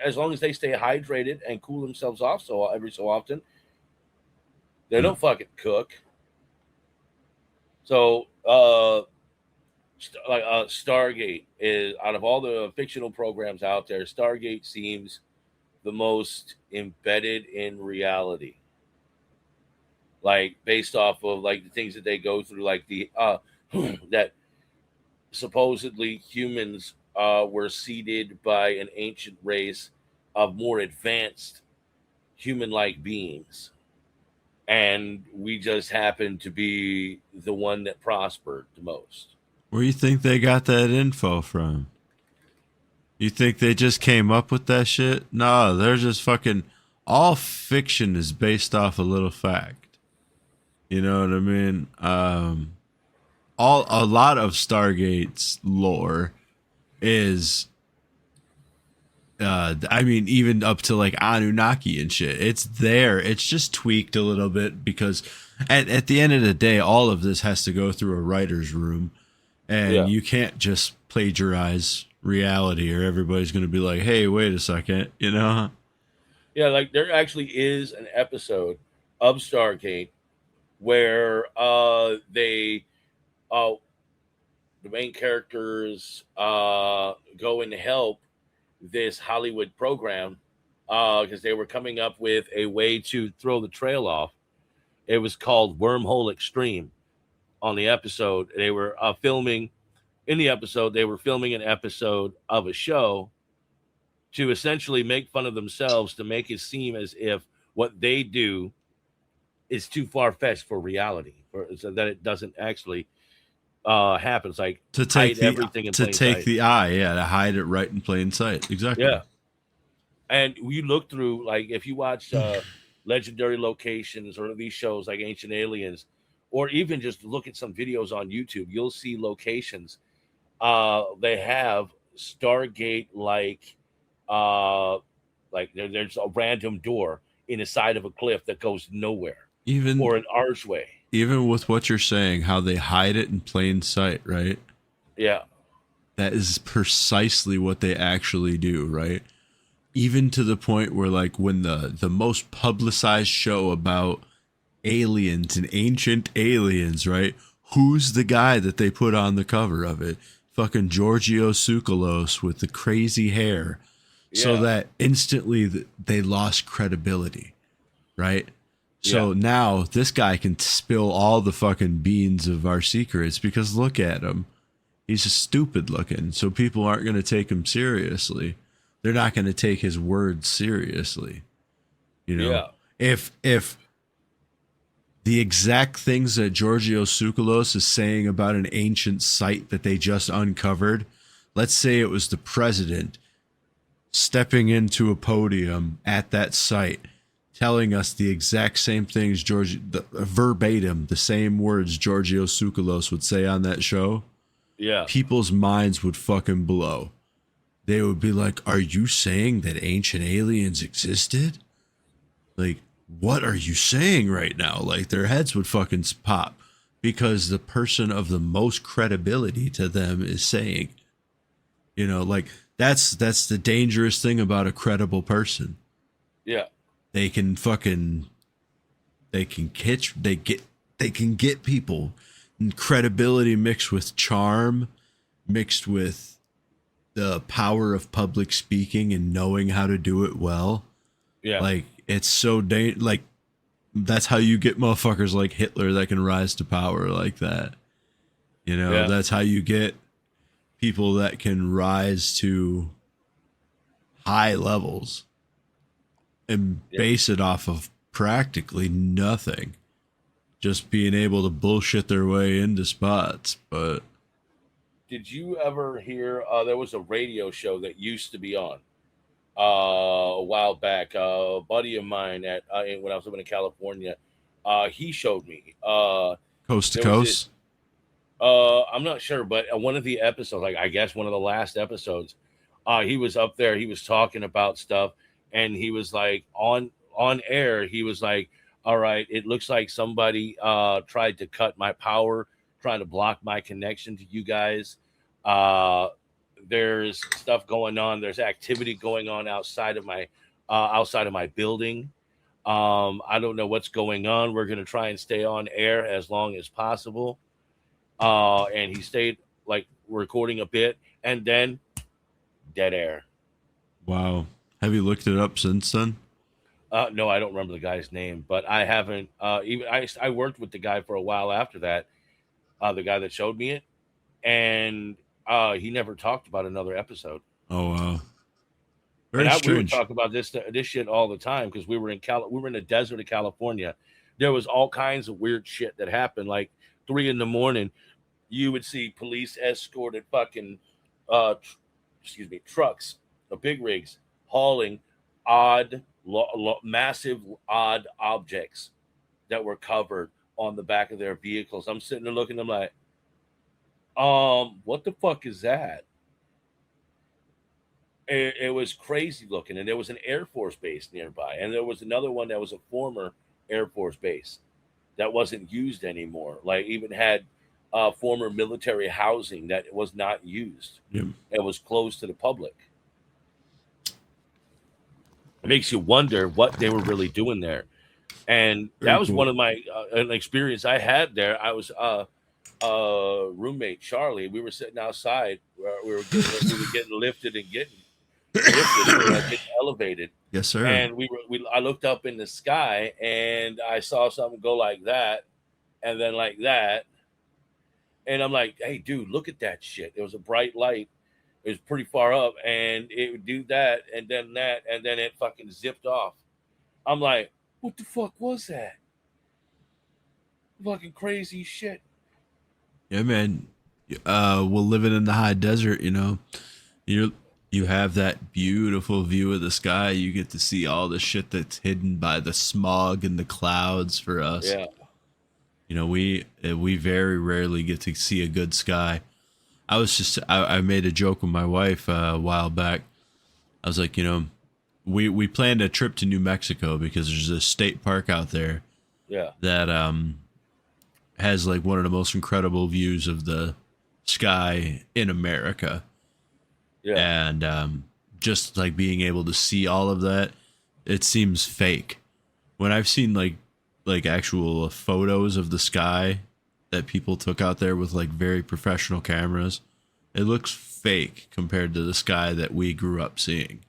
as long as they stay hydrated and cool themselves off so every so often, they don't fucking cook. So Stargate is, out of all the fictional programs out there, Stargate seems the most embedded in reality. Like based off of like the things that they go through, like the that supposedly humans were seeded by an ancient race of more advanced human-like beings, and we just happen to be the one that prospered the most. where you think they got that info from? You think they just came up with that shit? No, they're just fucking. All fiction is based off a little fact. You know what I mean? A lot of Stargate's lore is, I mean, even up to like Anunnaki and shit. It's there. It's just tweaked a little bit because at the end of the day, all of this has to go through a writer's room, and you can't just plagiarize reality, or everybody's going to be like, "Hey, wait a second," you know? Yeah, like there actually is an episode of Stargate where they the main characters go and help this Hollywood program because they were coming up with a way to throw the trail off. It was called Wormhole Extreme. On the episode, they were filming in the episode, they were filming an episode of a show to essentially make fun of themselves, to make it seem as if what they do is too far-fetched for reality, so that it doesn't actually happen. It's like To take everything in plain sight. the eye, to hide it right in plain sight. Exactly. Yeah. And you look through, like, if you watch Legendary Locations or these shows like Ancient Aliens, or even just look at some videos on YouTube, you'll see locations. They have Stargate there's a random door in the side of a cliff that goes nowhere, or an archway. Even with what you're saying, how they hide it in plain sight, right? Yeah. That is precisely what they actually do, right? Even to the point where, like, when the most publicized show about aliens and ancient aliens, right? Who's the guy that they put on the cover of it? Fucking Giorgio Tsoukalos with the crazy hair. Yeah. So that instantly they lost credibility, right? So now this guy can spill all the fucking beans of our secrets because look at him. He's just stupid looking. So people aren't going to take him seriously. They're not going to take his words seriously. You know, if the exact things that Giorgio Tsoukalos is saying about an ancient site that they just uncovered, let's say it was the president stepping into a podium at that site, telling us the exact same things, verbatim, the same words Giorgio Tsoukalos would say on that show, people's minds would fucking blow. They would be like, are you saying that ancient aliens existed? Like, what are you saying right now? Like, their heads would fucking pop because the person of the most credibility to them is saying, you know, like, that's the dangerous thing about a credible person. Yeah. They can get people credibility mixed with charm, mixed with the power of public speaking and knowing how to do it well. Yeah. Like, it's so like, that's how you get motherfuckers like Hitler that can rise to power like that. You know, Yeah. that's how you get people that can rise to high levels and base it off of practically nothing. Just being able to bullshit their way into spots. But did you ever hear there was a radio show that used to be on a while back? A buddy of mine at when I was living in California, he showed me Coast to there was Coast. I'm not sure, but one of the episodes, like I guess one of the last episodes, he was up there. He was talking about stuff, and he was like on air. He was like, "All right, it looks like somebody tried to cut my power, trying to block my connection to you guys. There's stuff going on. There's activity going on outside of my building. I don't know what's going on. We're gonna try and stay on air as long as possible." And he stayed like recording a bit, and then dead air. Wow. Have you looked it up since then? No, I don't remember the guy's name, but I haven't. Even I worked with the guy for a while after that. The guy that showed me it, and he never talked about another episode. Oh wow. Very We would strange. talk about this shit all the time because we were in the desert of California. There was all kinds of weird shit that happened. Like 3 a.m, you would see police escorted fucking trucks, big rigs hauling massive odd objects that were covered on the back of their vehicles. I'm sitting there looking at them like, what the fuck is that? It was crazy looking, and there was an Air Force base nearby, and there was another one that was a former Air Force base that wasn't used anymore. Like even had former military housing that was not used. Yep. It was closed to the public. It makes you wonder what they were really doing there. And Very that was cool. one of my an experience I had there. I was roommate Charlie. We were sitting outside. We were getting lifted and getting elevated. Yes, sir. And I looked up in the sky and I saw something go like that, and then like that. And I'm like, hey, dude, look at that shit. It was a bright light. It was pretty far up, and it would do that, and then it fucking zipped off. I'm like, what the fuck was that? Fucking crazy shit. Yeah, man. Well, living in the high desert, you know, you have that beautiful view of the sky. You get to see all the shit that's hidden by the smog and the clouds for us. Yeah. You know, we very rarely get to see a good sky. I made a joke with my wife a while back. I was like, you know, we planned a trip to New Mexico because there's a state park out there. Yeah. That has like one of the most incredible views of the sky in America. Yeah. And just like being able to see all of that, it seems fake. When I've seen like actual photos of the sky that people took out there with like very professional cameras, it looks fake compared to the sky that we grew up seeing.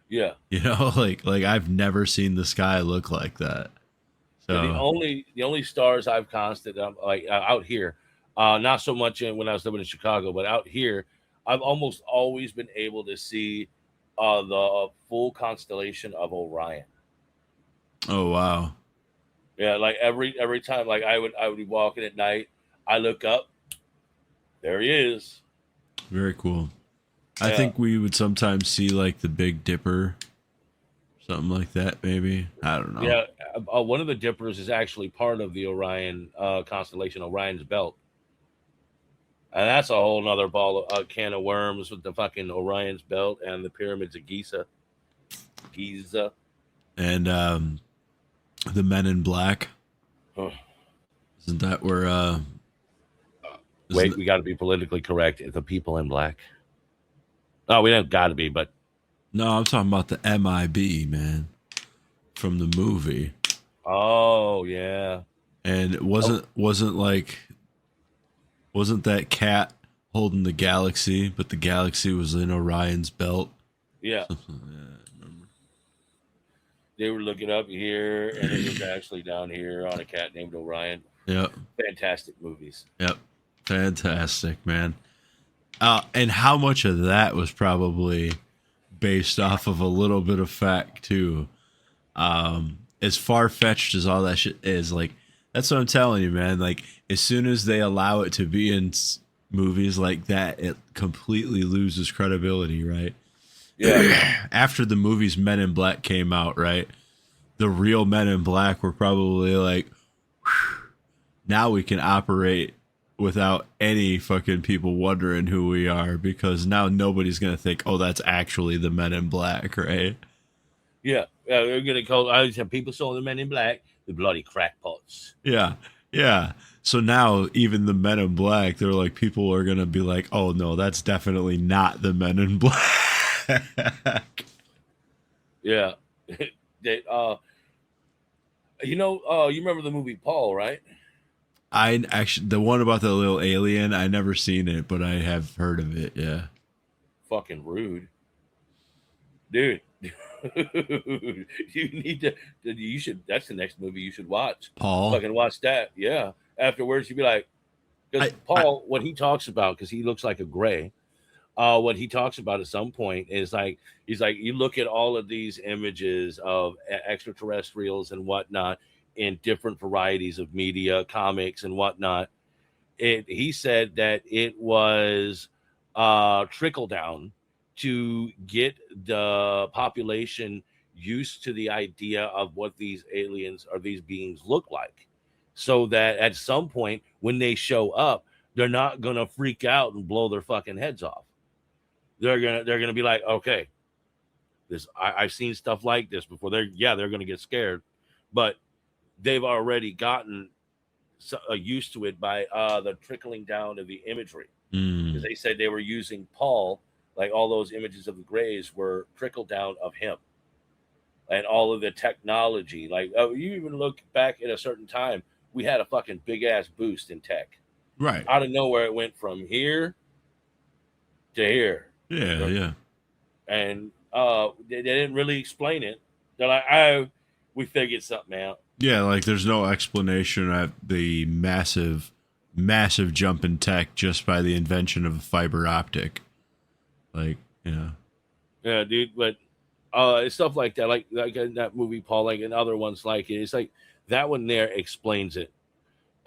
Yeah. You know, like I've never seen the sky look like that. So The only stars I've constant like out here, not so much when I was living in Chicago, but out here, I've almost always been able to see the full constellation of Orion. oh wow. Yeah, like every time, like I would be walking at night, I look up, there he is. Very cool. I Yeah. think we would sometimes see like the Big Dipper, something like that, maybe. I don't know. Yeah, one of the dippers is actually part of the Orion constellation, Orion's belt, and that's a whole nother can of worms with the fucking Orion's belt and the pyramids of Giza. And the Men in Black. Ugh. Isn't that where? Wait, we got to be politically correct. The people in black. Oh, we don't got to be, but No, I'm talking about the MIB, man, from the movie. oh yeah, And it wasn't like Wasn't that cat holding the galaxy, but the galaxy was in Orion's belt? Yeah. They were looking up here, and it was actually down here on a cat named Orion. Yep. Fantastic movies. Yep. Fantastic, man. And how much of that was probably based off of a little bit of fact, too. As far-fetched as all that shit is, like, that's what I'm telling you, man. Like, as soon as they allow it to be in movies like that, it completely loses credibility, right? Yeah. After the movies Men in Black came out, right? The real Men in Black were probably like, now we can operate without any fucking people wondering who we are, because now nobody's going to think, oh, that's actually the Men in Black, right? Yeah. They're going to call, I have people saw the Men in Black, the bloody crackpots. Yeah. Yeah. So now even the Men in Black, they're like, people are going to be like, oh, no, that's definitely not the Men in Black. Yeah. They, you remember the movie Paul, right? I actually, the one about the little alien, I never seen it, but I have heard of it. Yeah. Fucking rude. Dude. That's the next movie you should watch. Paul. Fucking watch that. Yeah. Afterwards, you'd be like, because Paul, what he talks about, because he looks like a gray, what he talks about at some point is like, he's like, you look at all of these images of extraterrestrials and whatnot in different varieties of media, comics and whatnot. He said that it was trickle down to get the population used to the idea of what these aliens or these beings look like, so that at some point when they show up, they're not gonna freak out and blow their fucking heads off. They're gonna be like, okay, I've seen stuff like this before. They're gonna get scared, but they've already gotten used to it by the trickling down of the imagery. Because they said they were using Paul, like all those images of the Greys were trickle down of him, and all of the technology. Like, you even look back at a certain time, we had a fucking big ass boost in tech. Right. Out of nowhere, it went from here to here. Yeah, yeah. And they didn't really explain it. They're like, we figured something out. Yeah, like there's no explanation at the massive jump in tech just by the invention of a fiber optic. Like, yeah. Yeah, dude, but stuff like that, like in that movie, Paul, like in other ones like it, it's like that one there explains it.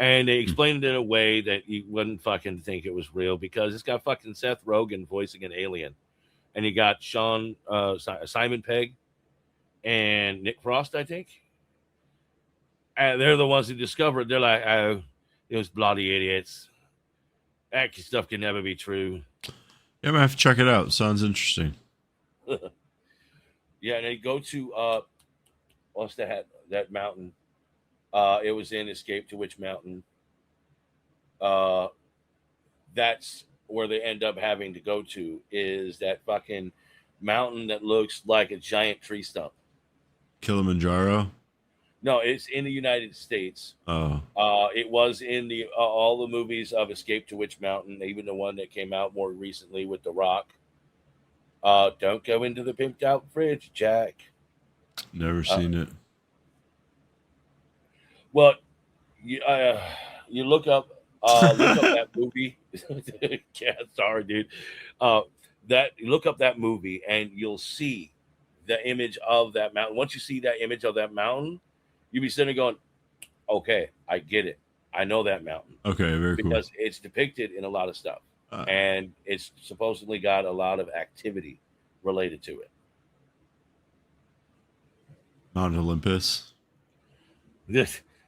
And they explained it in a way that you wouldn't fucking think it was real, because it's got fucking Seth Rogen voicing an alien. And you got Simon Pegg and Nick Frost, I think. And they're the ones who discovered. They're like, oh, those bloody idiots. That stuff can never be true. Yeah, I'm gonna have to check it out. Sounds interesting. Yeah, and they go to what's that mountain? It was in Escape to Witch Mountain. That's where they end up having to go to, is that fucking mountain that looks like a giant tree stump. Kilimanjaro? No, it's in the United States. Oh. It was in the all the movies of Escape to Witch Mountain, even the one that came out more recently with The Rock. Don't go into the pimped out fridge, Jack. Never seen it. Well, you look up that movie. Yeah, sorry, dude. You look up that movie and you'll see the image of that mountain. Once you see that image of that mountain, you'll be sitting there going, okay, I get it. I know that mountain. Okay, very cool. Because it's depicted in a lot of stuff. And it's supposedly got a lot of activity related to it. Mount Olympus?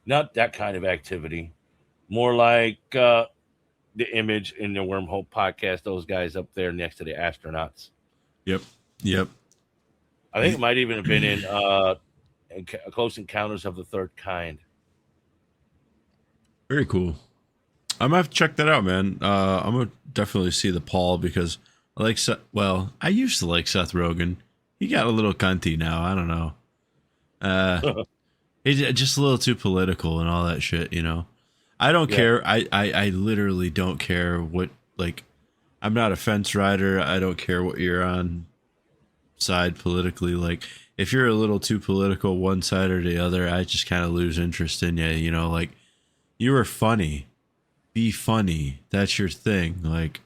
Not that kind of activity. More like the image in the Wormhole podcast, those guys up there next to the astronauts. Yep. I think it might even have been in Close Encounters of the Third Kind. Very cool. I'm gonna have to check that out, man. I'm gonna definitely see the Paul, because I like I used to like Seth Rogen. He got a little cunty now. I don't know. He's just a little too political and all that shit, you know. I don't Yeah. care. I literally don't care what, like, I'm not a fence rider. I don't care what you're on side politically. Like, if you're a little too political one side or the other, I just kind of lose interest in you. You know, like, you were funny. Be funny. That's your thing. Like,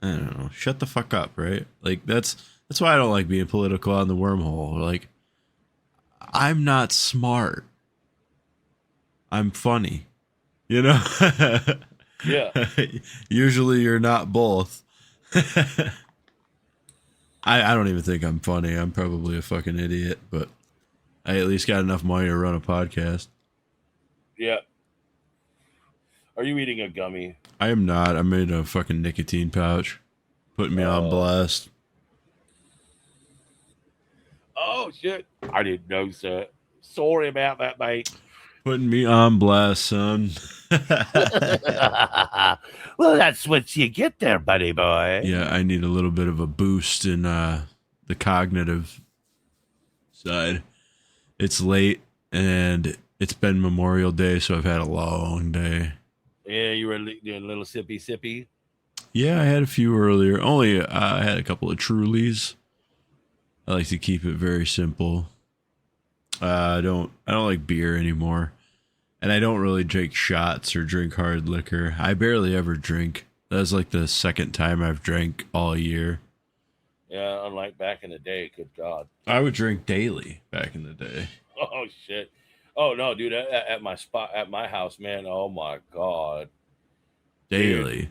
I don't know. Shut the fuck up, right? Like, that's why I don't like being political on the wormhole. Like, I'm not smart. I'm funny. You know? Yeah. Usually you're not both. I don't even think I'm funny. I'm probably a fucking idiot, but I at least got enough money to run a podcast. Yeah. Are you eating a gummy? I am not. I'm in a fucking nicotine pouch. Putting me on blast. Oh shit! I didn't know, sir. Sorry about that, mate. Putting me on blast, son. Well, that's what you get there, buddy boy. Yeah, I need a little bit of a boost in the cognitive side. It's late and it's been Memorial Day, so I've had a long day. Yeah, you were doing a little sippy. Yeah, I had a few earlier. Only I had a couple of Trulies. I like to keep it very simple. I don't like beer anymore, and I don't really drink shots or drink hard liquor. I barely ever drink. That's like the second time I've drank all year. Yeah, unlike back in the day. Good God. I would drink daily back in the day. Oh shit. Oh no, dude. At my spot, at my house, man. Oh my God. Daily. Dude.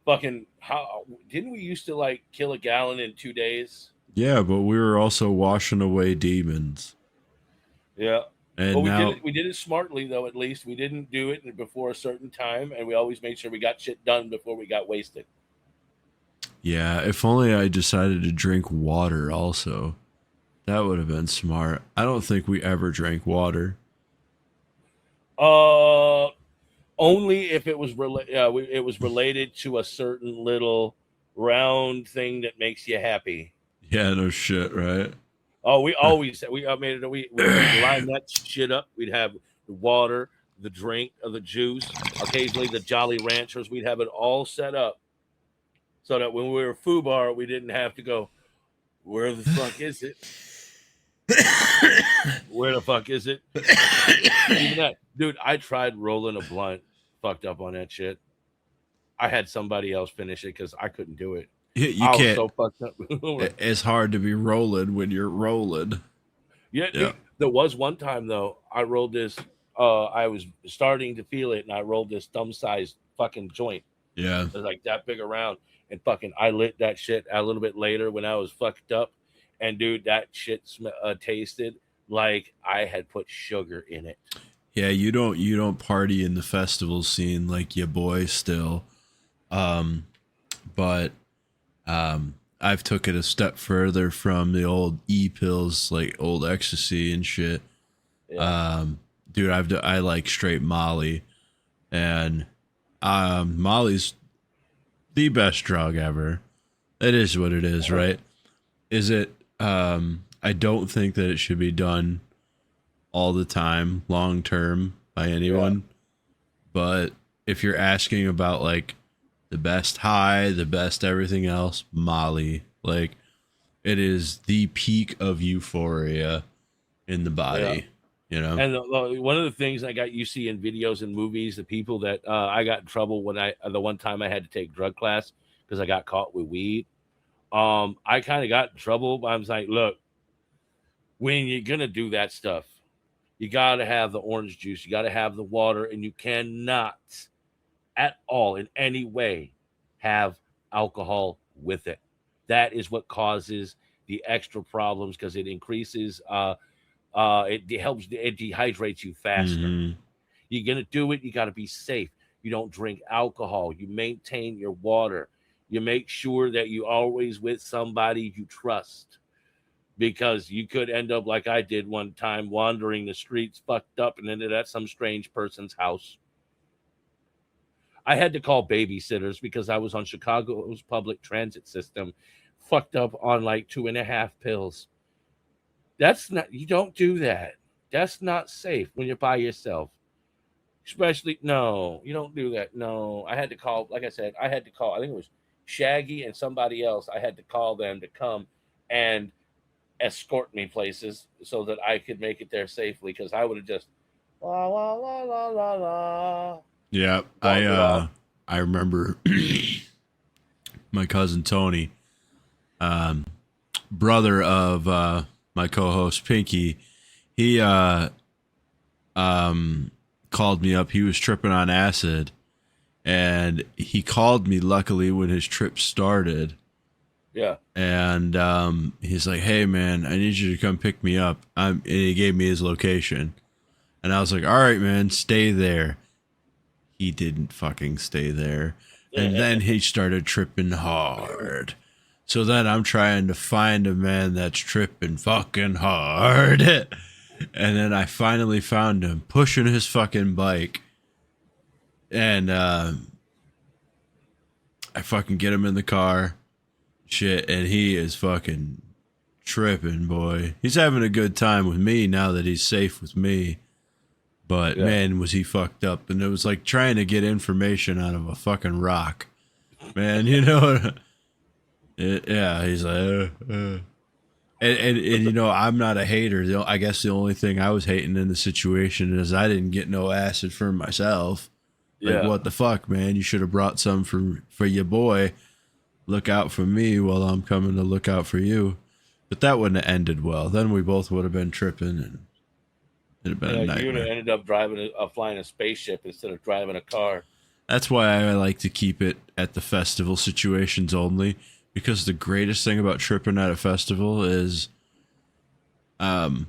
Fucking how didn't we used to like kill a gallon in 2 days? Yeah, but we were also washing away demons. Yeah. And But now, we did it smartly though. At least we didn't do it before a certain time, and we always made sure we got shit done before we got wasted. yeah, if only I decided to drink water also. That would have been smart. I don't think we ever drank water. Only if it was it was related to a certain little round thing that makes you happy. Yeah, no shit, right? Oh, we always we made it. We line that shit up. We'd have the water, the drink, or the juice. Occasionally, the Jolly Ranchers. We'd have it all set up so that when we were FUBAR, we didn't have to go. Where the fuck is it? Where the fuck is it? Even that, dude. I tried rolling a blunt, fucked up on that shit. I had somebody else finish it because I couldn't do it. You I can't. was so fucked up. It's hard to be rolling when you're rolling. Yeah, Yeah. there was one time though. I rolled this. I was starting to feel it, and I rolled this thumb-sized fucking joint. Yeah. It was like that big around, and fucking I lit that shit a little bit later when I was fucked up, and dude, that shit tasted like I had put sugar in it. Yeah, you don't party in the festival scene like your boy still. But I've took it a step further from the old e-pills, like old ecstasy and shit. Yeah. Dude, I like straight Molly, and Molly's the best drug ever. It is what it is, right? Is it? I don't think that it should be done all the time, long term, by anyone. Yeah. But if you're asking about like the best high, the best everything else, Molly, like it is the peak of euphoria in the body. Yeah. You know, and one of the things you see in videos and movies, the people that I got in trouble when the one time I had to take drug class because I got caught with weed. I kind of got in trouble. I was like, look, when you're gonna do that stuff, you got to have the orange juice, you got to have the water, and you cannot at all in any way have alcohol with it. That is what causes the extra problems because it increases. It helps. It dehydrates you faster. Mm-hmm. You're gonna do it. You got to be safe. You don't drink alcohol. You maintain your water. You make sure that you always with somebody you trust, because you could end up like I did one time, wandering the streets, fucked up, and ended at some strange person's house. I had to call babysitters because I was on Chicago's public transit system, fucked up on like 2.5 pills. That's not, you don't do that. That's not safe when you're by yourself. Especially, no, you don't do that. No, I had to call, like I said, I had to call, I think it was Shaggy and somebody else. I had to call them to come and escort me places so that I could make it there safely because I would have just la la la la la la. Yeah, I remember my cousin Tony, brother of my co-host Pinky. He called me up. He was tripping on acid, and he called me luckily when his trip started. Yeah. And he's like, "Hey man, I need you to come pick me up." And he gave me his location. And I was like, "All right, man, stay there." He didn't fucking stay there. And then he started tripping hard. So then I'm trying to find a man that's tripping fucking hard. And then I finally found him pushing his fucking bike. And I fucking get him in the car. Shit, and he is fucking tripping, boy. He's having a good time with me now that he's safe with me. But man, was he fucked up. And it was like trying to get information out of a fucking rock. Man, you know. Yeah, he's like, And you know, I'm not a hater. I guess the only thing I was hating in the situation is I didn't get no acid for myself. Like, what the fuck, man? You should have brought some for your boy. Look out for me while I'm coming to look out for you. But that wouldn't have ended well. Then we both would have been tripping, and it'd have been a nightmare. You would have ended up flying a spaceship instead of driving a car. That's why I like to keep it at the festival situations only, because the greatest thing about tripping at a festival is, you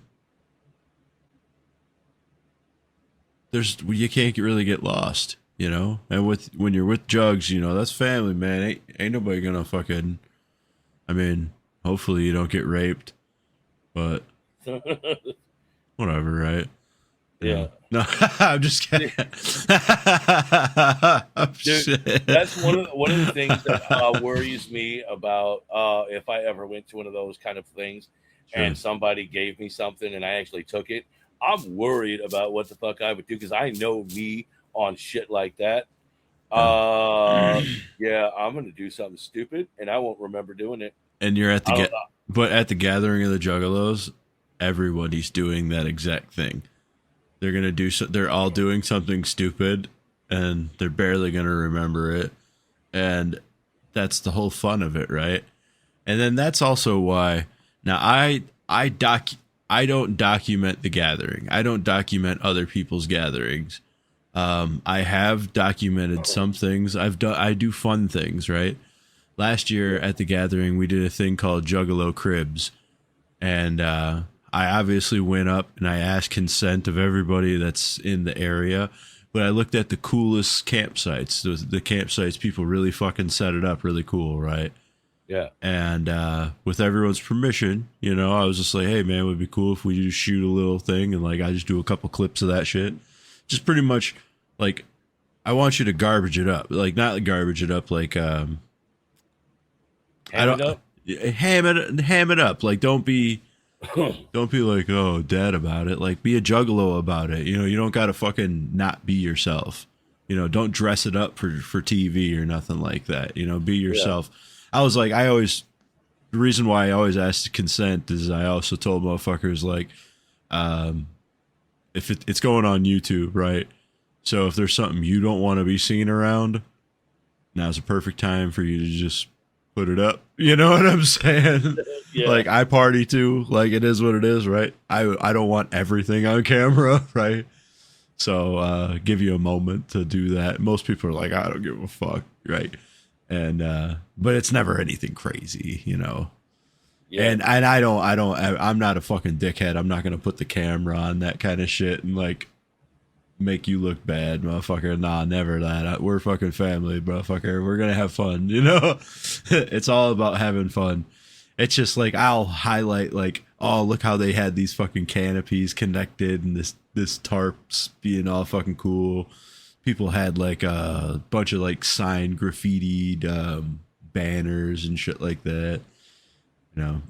can't really get lost. You know, and when you're with Jugs, you know, that's family, man. Ain't nobody gonna fucking. I mean, hopefully you don't get raped, but whatever, right? Yeah. No, I'm just kidding. Dude, that's one of the things that worries me about if I ever went to one of those kind of things, and somebody gave me something and I actually took it. I'm worried about what the fuck I would do because I know me. On shit like that, yeah, I'm gonna do something stupid, and I won't remember doing it. And you're at but at the gathering of the Juggalos, everybody's doing that exact thing. They're gonna do they're all doing something stupid, and they're barely gonna remember it, and that's the whole fun of it, right? And then that's also why now I don't document the gathering. I don't document other people's gatherings. I have documented some things. I do fun things, right? Last year at the gathering, we did a thing called Juggalo Cribs. And I obviously went up and I asked consent of everybody that's in the area. But I looked at the coolest campsites. The campsites, people really fucking set it up really cool, right? Yeah. And with everyone's permission, you know, I was just like, hey, man, it would be cool if we just shoot a little thing. And like, I just do a couple clips of that shit. Just pretty much. Like, I want you to garbage it up. Like, not garbage it up, like, ham it up. Like, don't be like, oh, dad about it. Like, be a juggalo about it. You know, you don't got to fucking not be yourself. You know, don't dress it up for TV or nothing like that. You know, be yourself. Yeah. I was like, the reason why I always asked consent is I also told motherfuckers, like, if it's going on YouTube, right? So if there's something you don't want to be seen around, now's a perfect time for you to just put it up. You know what I'm saying? Yeah. Like, I party too. Like, it is what it is, right? I don't want everything on camera, right? So give you a moment to do that. Most people are like, I don't give a fuck, right? And but it's never anything crazy, you know. Yeah. And I'm not a fucking dickhead. I'm not gonna put the camera on that kind of shit and like make you look bad, motherfucker. Nah, never that. We're fucking family, motherfucker. We're gonna have fun, you know? It's all about having fun. It's just like, I'll highlight like, oh, look how they had these fucking canopies connected and this tarps being all fucking cool. People had like a bunch of like signed graffitied banners and shit like that. You know,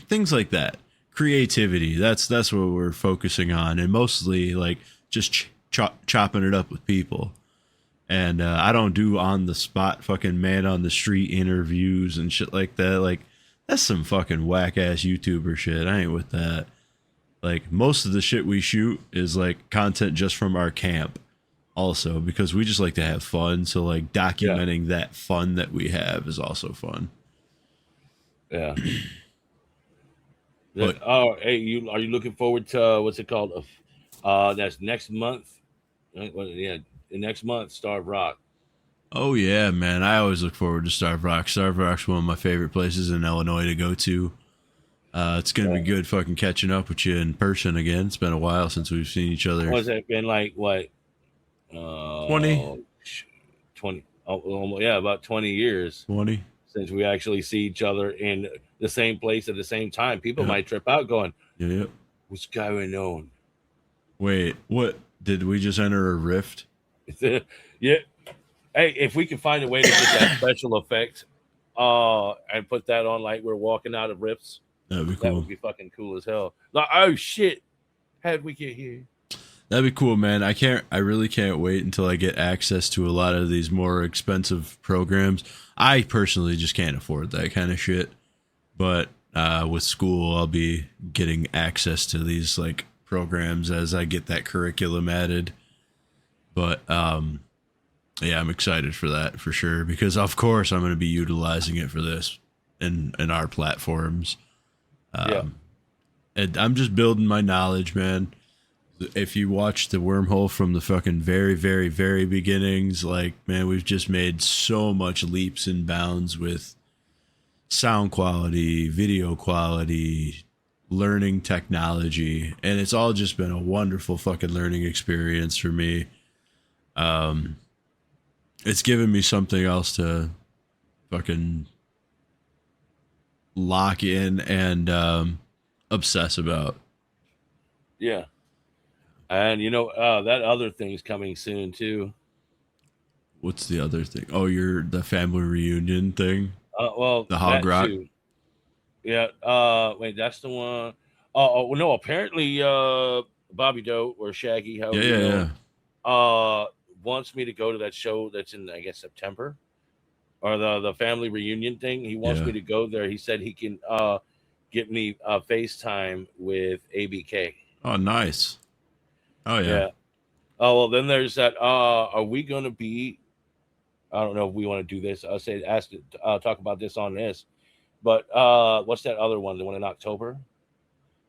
things like that. Creativity. That's what we're focusing on, and mostly like just chopping it up with people. And I don't do on the spot fucking man on the street interviews and shit like that. Like, that's some fucking whack ass YouTuber shit. I ain't with that. Like, most of the shit we shoot is like content just from our camp also, because we just like to have fun. So like documenting that fun that we have is also fun. Yeah. But- are you looking forward to what's it called? That's next month. Next month, Starved Rock. Oh yeah, man. I always look forward to Starved Rock. Starved Rock's one of my favorite places in Illinois to go to. It's gonna be good fucking catching up with you in person again. It's been a while since we've seen each other. What's it been like? What? 20? 20. Oh, yeah, about 20 years 20? since we actually see each other in the same place at the same time. People might trip out going, Yeah. what's going on? Wait, what? Did we just enter a rift? Yeah. Hey, if we can find a way to get that special effect and put that on like we're walking out of rifts, That'd be that cool. would be fucking cool as hell. Like, oh shit, how'd we get here? That'd be cool, man. I really can't wait until I get access to a lot of these more expensive programs. I personally just can't afford that kind of shit. But with school, I'll be getting access to these like programs as I get that curriculum added. But yeah, I'm excited for that for sure, because of course I'm going to be utilizing it for this in our platforms. And I'm just building my knowledge, man. If you watch the wormhole from the fucking very, very, very beginnings, like, man, we've just made so much leaps and bounds with sound quality, video quality, learning technology, and it's all just been a wonderful fucking learning experience for me. It's given me something else to fucking lock in and obsess about. Yeah. And that other thing's coming soon too. What's the other thing? Oh, the family reunion thing? Well, The Hog that Rock? too. Yeah. Wait, that's the one. Oh no. Apparently, Bobby Doe or Shaggy, Yeah. wants me to go to that show that's in, I guess, September, or the family reunion thing. He wants me to go there. He said he can get me FaceTime with ABK. Oh, nice. Oh yeah. Oh well, then there's that. Are we going to be? I don't know if we want to do this. Talk about this on this, but what's that other one? The one in October,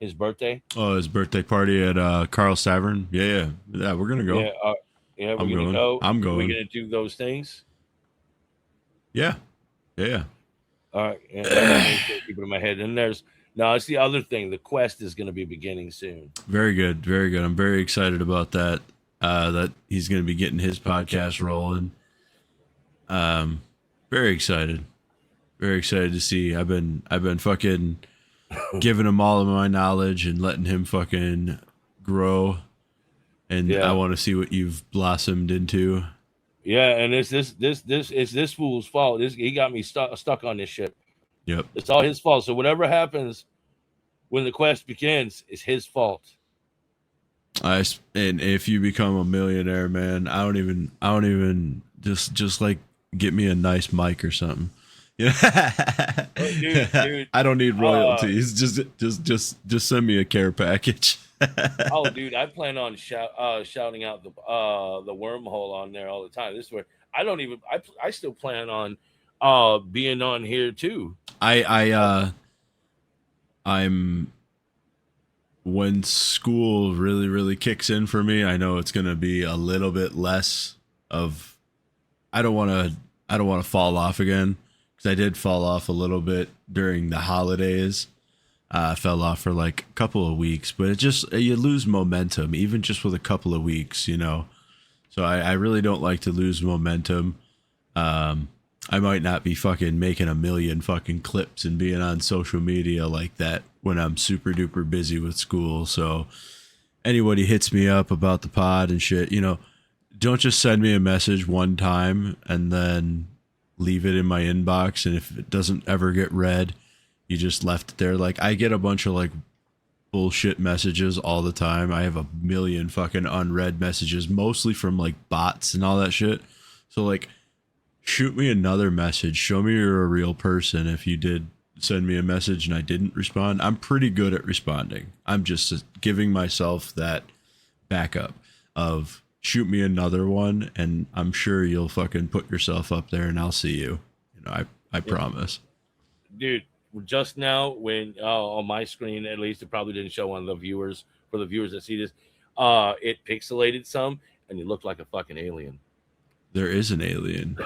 his birthday. Oh, his birthday party at Carl Savern. Yeah. We're gonna go. Yeah, we're I'm gonna going. go. I'm going. We're gonna do those things. Yeah. All right. Yeah, keep it in my head. And it's the other thing. The quest is going to be beginning soon. Very good. I'm very excited about that. That he's going to be getting his podcast rolling. Very excited. Very excited to see. I've been fucking giving him all of my knowledge and letting him fucking grow. And I want to see what you've blossomed into. Yeah, and it's this fool's fault. He got me stuck on this shit. Yep. It's all his fault. So whatever happens when the quest begins is his fault. And if you become a millionaire, man, I don't even just like get me a nice mic or something. Yeah. Dude, I don't need royalties. Just send me a care package. Oh, dude, I plan on shouting out the wormhole on there all the time. This is where I still plan on being on here too. I'm when school really, really kicks in for me, I know it's gonna be a little bit less of. I don't want to fall off again, because I did fall off a little bit during the holidays. I fell off for like a couple of weeks, but you lose momentum even just with a couple of weeks, So I really don't like to lose momentum. I might not be fucking making a million fucking clips and being on social media like that when I'm super duper busy with school. So anybody hits me up about the pod and shit, don't just send me a message one time and then leave it in my inbox. And if it doesn't ever get read, you just left it there. Like, I get a bunch of like bullshit messages all the time. I have a million fucking unread messages, mostly from like bots and all that shit. So like, shoot me another message. Show me you're a real person. If you did send me a message and I didn't respond, I'm pretty good at responding. I'm just giving myself that backup of shoot me another one, and I'm sure you'll fucking put yourself up there, and I'll see you. You know, I promise. Dude, just now when on my screen, at least it probably didn't show on the viewers, for the viewers that see this, it pixelated some, and you look like a fucking alien. There is an alien.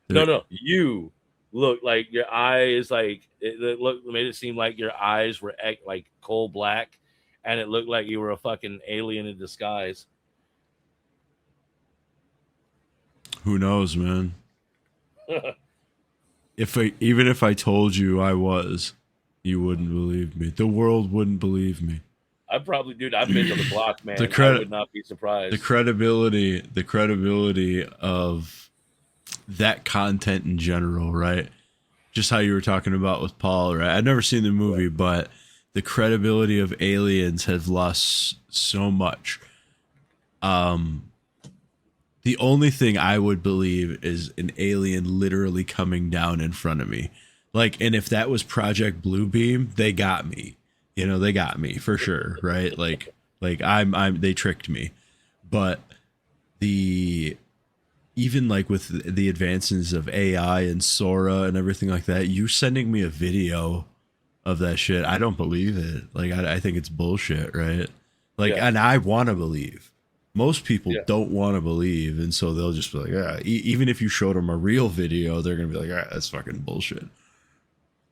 No, you look like your eyes, like made it seem like your eyes were like coal black, and it looked like you were a fucking alien in disguise. Who knows, man? Even if I told you I was, you wouldn't believe me. The world wouldn't believe me. I probably, dude. I've been to the block, man. I would not be surprised. The credibility of that content in general, right? Just how you were talking about with Paul, right? I've never seen the movie, but the credibility of aliens has lost so much. The only thing I would believe is an alien literally coming down in front of me. Like, and if that was Project Bluebeam, they got me. You know, they got me for sure, right? Like they tricked me. But even like with the advances of AI and Sora and everything like that, you sending me a video of that shit, I don't believe it. Like, I think it's bullshit, right? Like, and I want to believe. Most people don't want to believe, and so they'll just be like, yeah. Even if you showed them a real video, they're gonna be like, that's fucking bullshit,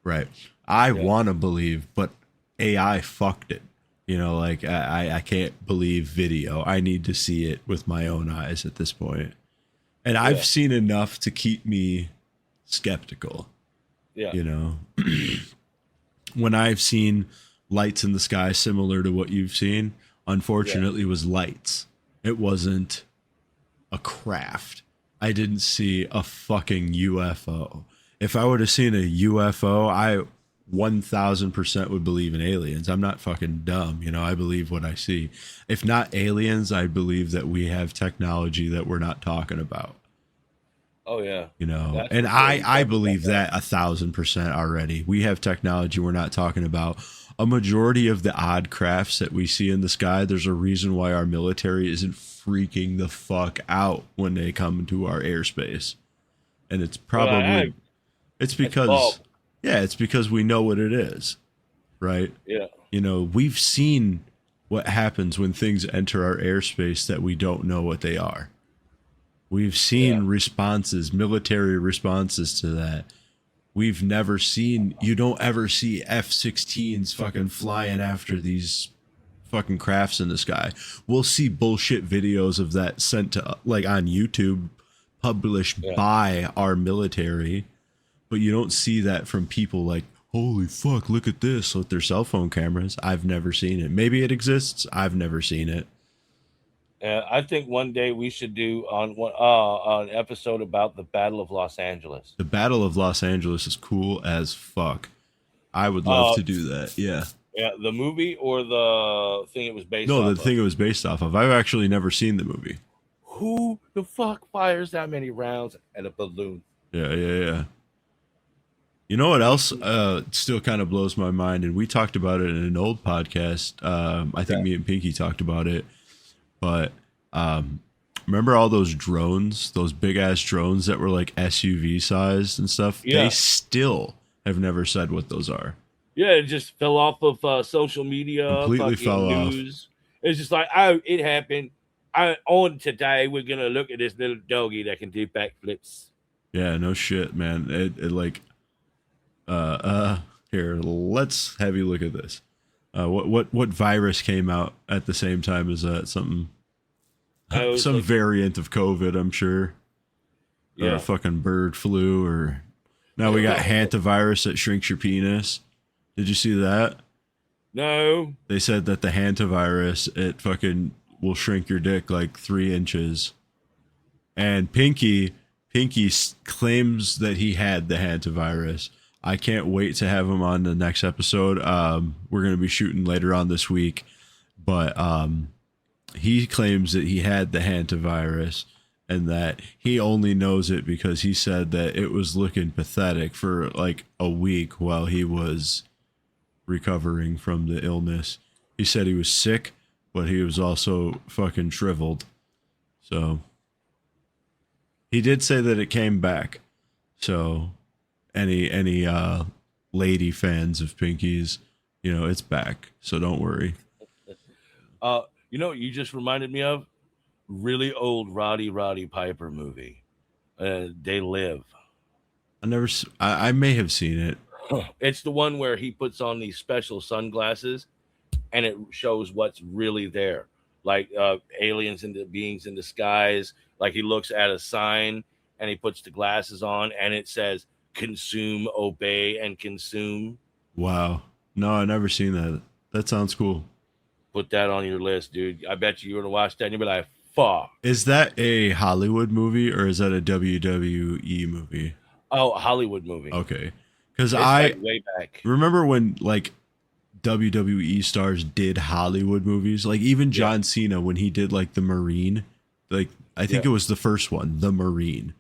right? I want to believe, but AI fucked it. You know, like I can't believe video. I need to see it with my own eyes at this point, and I've seen enough to keep me skeptical. Yeah, you know, when I've seen lights in the sky similar to what you've seen, unfortunately, it was lights. It wasn't a craft. I didn't see a fucking UFO. If I would have seen a UFO, I 1000% would believe in aliens. I'm not fucking dumb. You know, I believe what I see. If not aliens, I believe that we have technology that we're not talking about. Oh, yeah. You know, and I believe that 1000% already. We have technology we're not talking about. A majority of the odd crafts that we see in the sky, there's a reason why our military isn't freaking the fuck out when they come into our airspace. And it's probably, it's because we know what it is, right? Yeah. You know, we've seen what happens when things enter our airspace that we don't know what they are. We've seen responses, military responses to that. We've never seen, you don't ever see F-16s fucking flying after these fucking crafts in the sky. We'll see bullshit videos of that sent to, like, on YouTube, published by our military, but you don't see that from people like, holy fuck, look at this, with their cell phone cameras. I've never seen it. Maybe it exists. I've never seen it. I think one day we should do an episode about the Battle of Los Angeles. The Battle of Los Angeles is cool as fuck. I would love to do that. Yeah. Yeah, the movie or the thing it was based off of? No, the thing it was based off of. I've actually never seen the movie. Who the fuck fires that many rounds at a balloon? Yeah. You know what else still kind of blows my mind? And we talked about it in an old podcast. I think me and Pinky talked about it. But remember all those drones, those big ass drones that were like SUV sized and stuff? Yeah. They still have never said what those are. Yeah, it just fell off of social media. Completely fell news. Off. It's just like, oh, it happened. On today, we're going to look at this little doggy that can do backflips. Yeah, no shit, man. It like, here, let's have you look at this. What virus came out at the same time as that? Some like, variant of COVID, I'm sure. Yeah. Or a fucking bird flu, or now we got hantavirus that shrinks your penis. Did you see that? No. They said that the hantavirus, it fucking will shrink your dick like 3 inches. And Pinky claims that he had the hantavirus. I can't wait to have him on the next episode. We're going to be shooting later on this week, but he claims that he had the hantavirus and that he only knows it because he said that it was looking pathetic for like a week while he was recovering from the illness. He said he was sick, but he was also fucking shriveled. So he did say that it came back. So any lady fans of Pinky's, you know, it's back. So don't worry. You know what you just reminded me of? Really old Roddy Piper movie. They Live. I may have seen it. It's the one where he puts on these special sunglasses and it shows what's really there. Like aliens and beings in disguise. Like he looks at a sign and he puts the glasses on and it says consume, obey, and consume. Wow. No, I never seen that. That sounds cool. Put that on your list, dude. I bet you're gonna watch that and you'll be like, fuck. Is that a Hollywood movie or is that a WWE movie? Oh, a Hollywood movie. Okay. Because like way back. remember when like WWE stars did Hollywood movies, like even John Cena when he did like The Marine, like I think it was the first one, The Marine.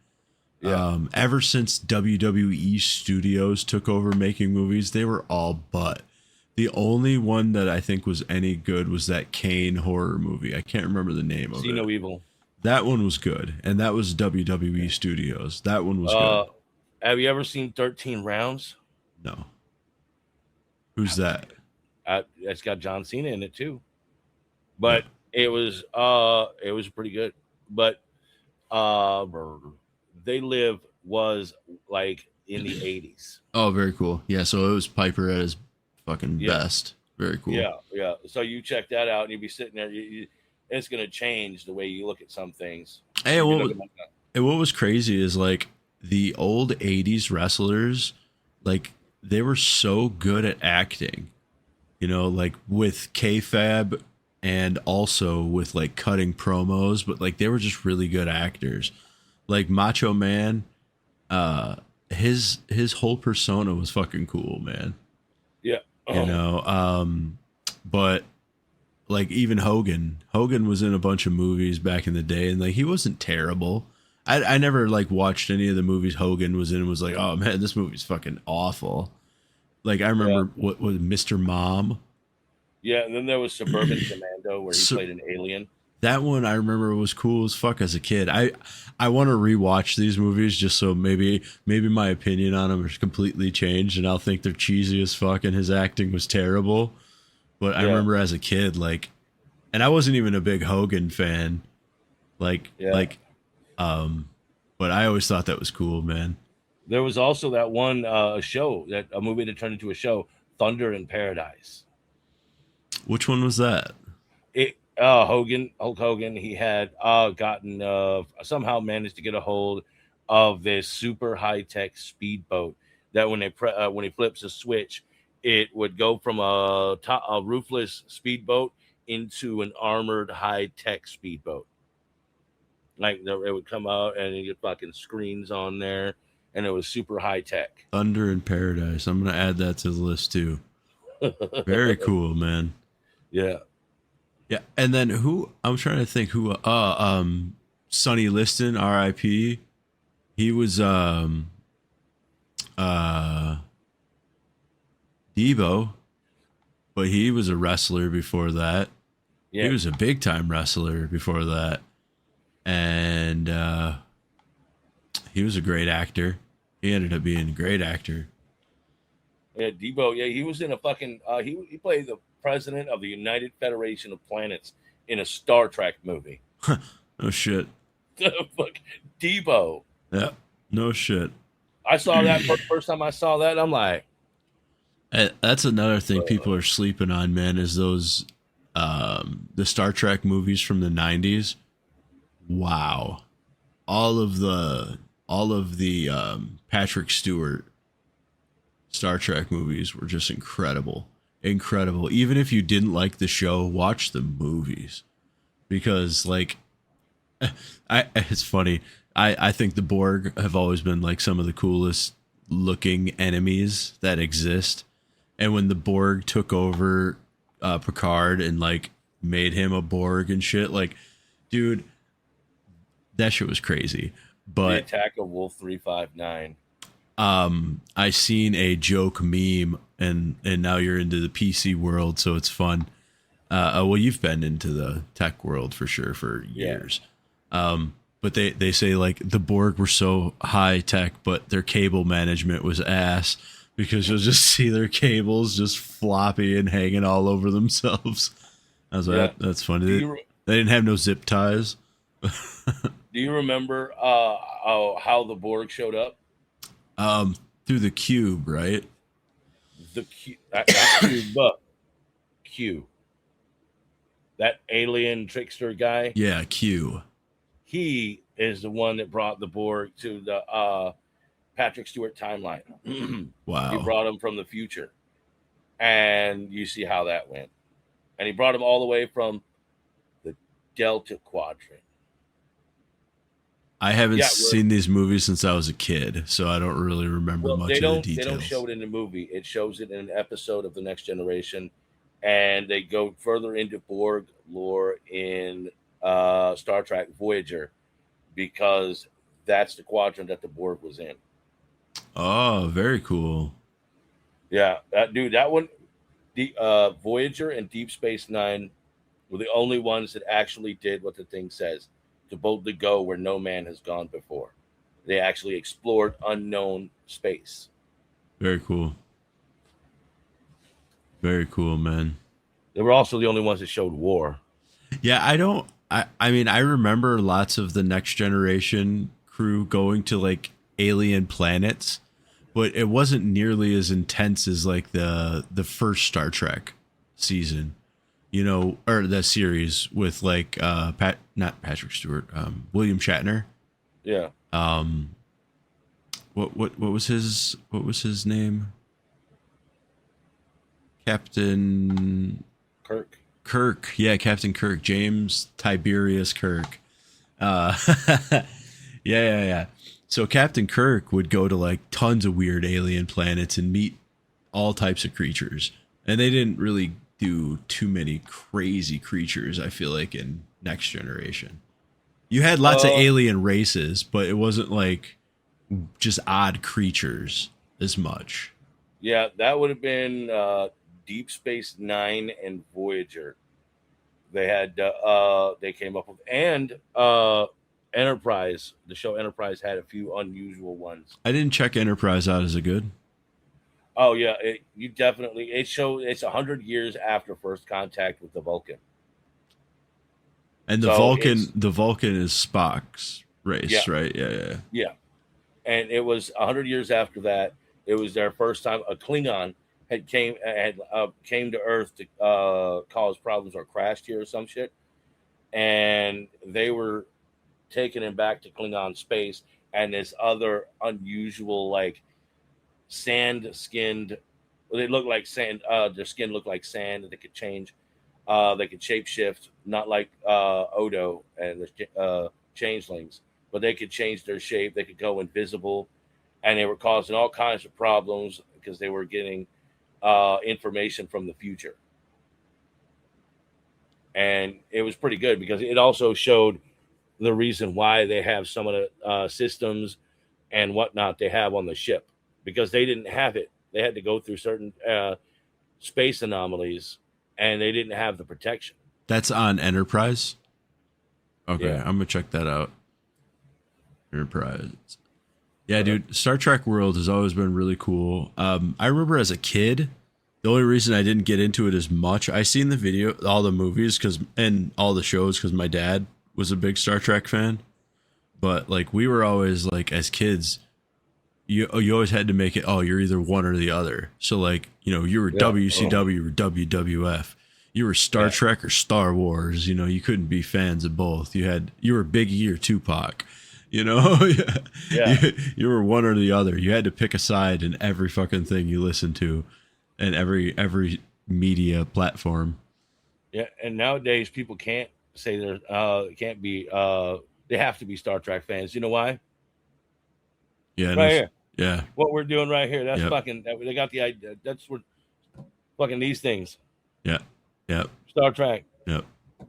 Yeah. Ever since WWE studios took over making movies, they were all butt. The only one that I think was any good was that Kane horror movie. I can't remember the name of it. See No Evil. That one was good, and that was WWE Studios. That one was good. Have you ever seen 13 Rounds? No. Who's that? It's got John Cena in it too, but it was pretty good. But They Live was like in the 80s. Oh, very cool. Yeah, so it was Piper at his fucking best. Very cool. Yeah. So you check that out, and you'll be sitting there. It's going to change the way you look at some things. Hey, what was crazy is like the old 80s wrestlers, like they were so good at acting, you know, like with kayfabe and also with like cutting promos, but like they were just really good actors. Like Macho Man, his whole persona was fucking cool, man. Yeah. You know, but like even Hogan was in a bunch of movies back in the day, and like he wasn't terrible. I never like watched any of the movies Hogan was in and was like, oh man, this movie's fucking awful. Like I remember what was Mr. Mom. Yeah, and then there was Suburban Commando where he played an alien. That one I remember was cool as fuck as a kid. I want to rewatch these movies just so maybe my opinion on them is completely changed and I'll think they're cheesy as fuck and his acting was terrible. But I remember as a kid, like, and I wasn't even a big Hogan fan, but I always thought that was cool, man. There was also that one a movie that turned into a show, Thunder in Paradise. Which one was that? Hulk Hogan, he had somehow managed to get a hold of this super high-tech speedboat that when he flips a switch, it would go from a roofless speedboat into an armored high-tech speedboat. Like it would come out and you get fucking screens on there, and it was super high-tech. Thunder in Paradise. I'm gonna add that to the list too. Very cool, man. Yeah. Yeah, and then I'm trying to think who Sonny Liston, R.I.P. He was Debo, but he was a wrestler before that. Yeah. He was a big time wrestler before that. And he was a great actor. He ended up being a great actor. Yeah, Debo, he was in a fucking he played the president of the United Federation of Planets in a Star Trek movie. No shit. Fuck, Debo. Yeah, no shit. I saw that first time I saw that. I'm like, that's another thing people are sleeping on, man. Is those the Star Trek movies from the 90s? Wow, all of the Patrick Stewart Star Trek movies were just incredible. Even if you didn't like the show, watch the movies because like it's funny. I think the Borg have always been like some of the coolest looking enemies that exist. And when the Borg took over Picard and like made him a Borg and shit, like, dude, that shit was crazy. The But Attack of Wolf 359. I seen a joke meme, and now you're into the PC world, so it's fun. Well, you've been into the tech world for sure for years. But they say like the Borg were so high tech, but their cable management was ass, because you'll just see their cables just floppy and hanging all over themselves. I was like, that's funny. They didn't have no zip ties. Do you remember how the Borg showed up? Through the cube, right? The Q, not Cube, but Q. That alien trickster guy. Yeah, Q. He is the one that brought the Borg to the Patrick Stewart timeline. Wow. He brought him from the future. And you see how that went. And he brought him all the way from the Delta Quadrant. I haven't seen these movies since I was a kid, so I don't really remember much of the details. They don't show it in the movie. It shows it in an episode of The Next Generation. And they go further into Borg lore in Star Trek Voyager, because that's the quadrant that the Borg was in. Oh, very cool. Yeah, that one, the Voyager and Deep Space Nine were the only ones that actually did what the thing says, to boldly go where no man has gone before. They actually explored unknown space. Very cool. Very cool, man. They were also the only ones that showed war. Yeah, I mean, I remember lots of the Next Generation crew going to like alien planets, but it wasn't nearly as intense as like the first Star Trek season, you know, or the series with like not Patrick Stewart, William Shatner. Yeah. What was his name? Captain Kirk. Yeah, Captain Kirk. James Tiberius Kirk. Yeah. So Captain Kirk would go to like tons of weird alien planets and meet all types of creatures. And they didn't really do too many crazy creatures, I feel like, in Next Generation. You had lots of alien races, but it wasn't like just odd creatures as much. Yeah, that would have been Deep Space Nine and Voyager. They had they came up with, and Enterprise. The show Enterprise had a few unusual ones. I didn't check Enterprise out. Is it good? Oh yeah, it's 100 years after first contact with the Vulcan. And the Vulcan is Spock's race, right? Yeah. And it was 100 years after that. It was their first time a Klingon came to Earth to cause problems or crashed here or some shit, and they were taking him back to Klingon space, and this other unusual like sand skinned. They look like sand. Their skin looked like sand, and they could change. They could shapeshift, not like Odo and the changelings, but they could change their shape. They could go invisible, and they were causing all kinds of problems because they were getting information from the future. And it was pretty good because it also showed the reason why they have some of the systems and whatnot they have on the ship, because they didn't have it. They had to go through certain space anomalies, and they didn't have the protection. That's on Enterprise? Okay, Yeah. I'm going to check that out. Enterprise. Yeah, dude, Star Trek World has always been really cool. I remember as a kid, the only reason I didn't get into it as much, I seen the video, all the movies and all the shows because my dad was a big Star Trek fan. But like we were always like as kids, you always had to make it, you're either one or the other. So like, you know, you were WCW or WWF. You were Star Trek or Star Wars. You know, you couldn't be fans of both. You were Big E or Tupac. You know, you were one or the other. You had to pick a side in every fucking thing you listened to, and every media platform. Yeah, and nowadays people can't say can't be. They have to be Star Trek fans. You know why? Yeah, Right here. Yeah. What we're doing right here. That's Yep. fucking. They got the idea. That's what fucking these things. Yeah. Yep. Star Trek. Yep.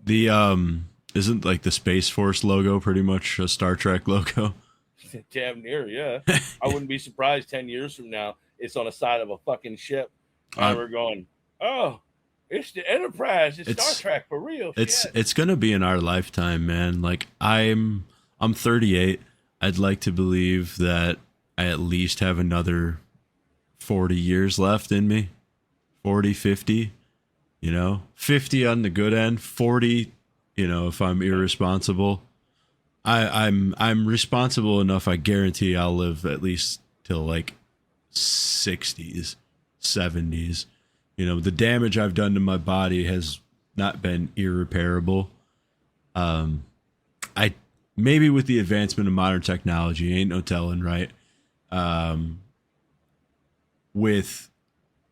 The isn't like the Space Force logo pretty much a Star Trek logo? Damn near, yeah. I wouldn't be surprised 10 years from now it's on the side of a fucking ship. And we're going, oh, it's the Enterprise. It's Star Trek for real. It's gonna be in our lifetime, man. Like I'm 38. I'd like to believe that I at least have another 40 years left in me. 40, 50, 50 on the good end, 40, if I'm irresponsible. I'm responsible enough. I guarantee I'll live at least till like 60s, 70s. The damage I've done to my body has not been irreparable. I maybe with the advancement of modern technology, ain't no telling, right?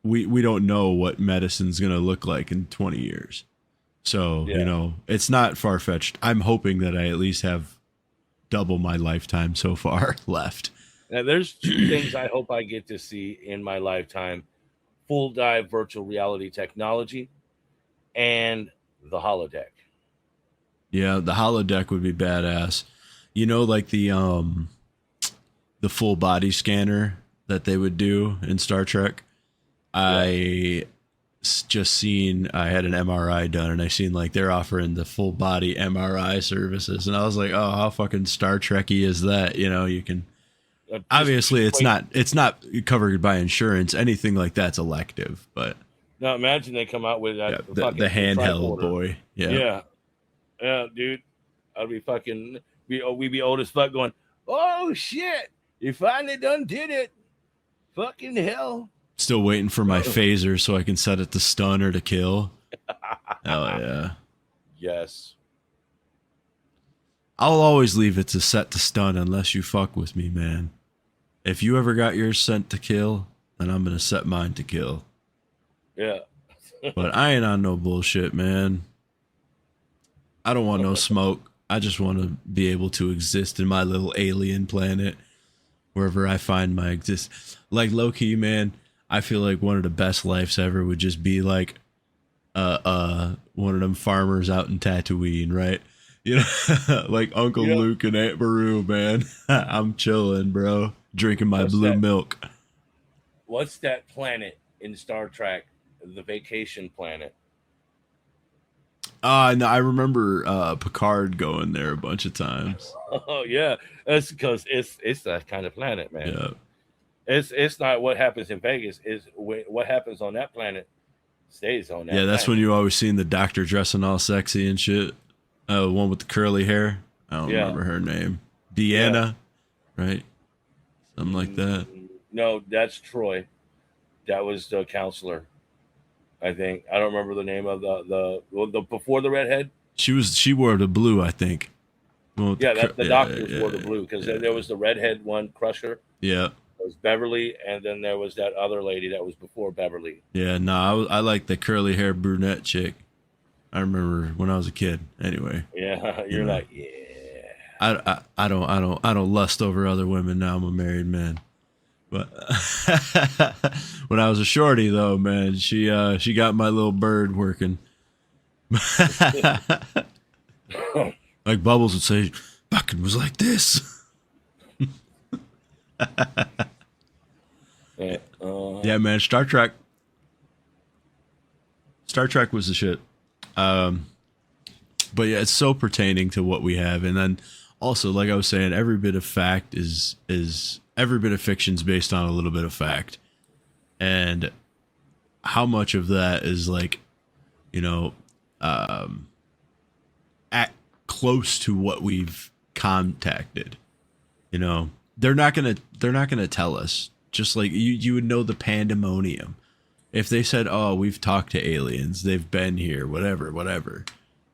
We don't know what medicine's gonna look like in 20 years. So, it's not far-fetched. I'm hoping that I at least have double my lifetime so far left. Now, there's two things I hope I get to see in my lifetime: full dive virtual reality technology and the holodeck. Yeah, the holodeck would be badass. Like the full body scanner that they would do in Star Trek. I had an MRI done, and I seen like they're offering the full body MRI services, and I was like, oh, how fucking Star Trek-y is that? You can obviously it's not covered by insurance. Anything like that's elective, but now imagine they come out with that the handheld boy. Yeah, dude, I'd be fucking we'd be old as fuck going, oh shit, you finally done did it, fucking hell. Still waiting for my phaser so I can set it to stun or to kill. Hell yeah. Yes. I'll always leave it to set to stun unless you fuck with me, man. If you ever got yours sent to kill, then I'm going to set mine to kill. Yeah. But I ain't on no bullshit, man. I don't want no smoke. I just want to be able to exist in my little alien planet wherever I find my exist. Like low-key, man, I feel like one of the best lives ever would just be like one of them farmers out in Tatooine, right? Like Uncle Luke and Aunt Beru, man. I'm chilling, bro. Drinking my blue milk. What's that planet in Star Trek? The vacation planet. No, I remember Picard going there a bunch of times. Oh yeah, that's because it's that kind of planet, man. Yeah. It's not what happens in Vegas. It's what happens on that planet stays on that. Yeah, that's when you always seen the doctor dressing all sexy and shit. One with the curly hair. I don't remember her name. Deanna, right? Something like that. No, that's Troy. That was the counselor. I think I don't remember the name of the before the redhead. She wore the blue, I think. Well, the doctors wore the blue because there was the redhead one, Crusher. Yeah. It was Beverly, and then there was that other lady that was before Beverly. Yeah, no, I like the curly hair brunette chick. I remember when I was a kid. Anyway. Yeah, you're like, yeah. I don't lust over other women now. I'm a married man. But when I was a shorty, though, man, she got my little bird working. Like Bubbles would say, fucking was like this. Yeah, man, Star Trek was the shit. But yeah, it's so pertaining to what we have. And then also, like I was saying, every bit of fact is every bit of fiction's based on a little bit of fact. And how much of that is like, at close to what we've contacted. They're not gonna tell us. Just like you would know the pandemonium if they said, "Oh, we've talked to aliens. They've been here. Whatever,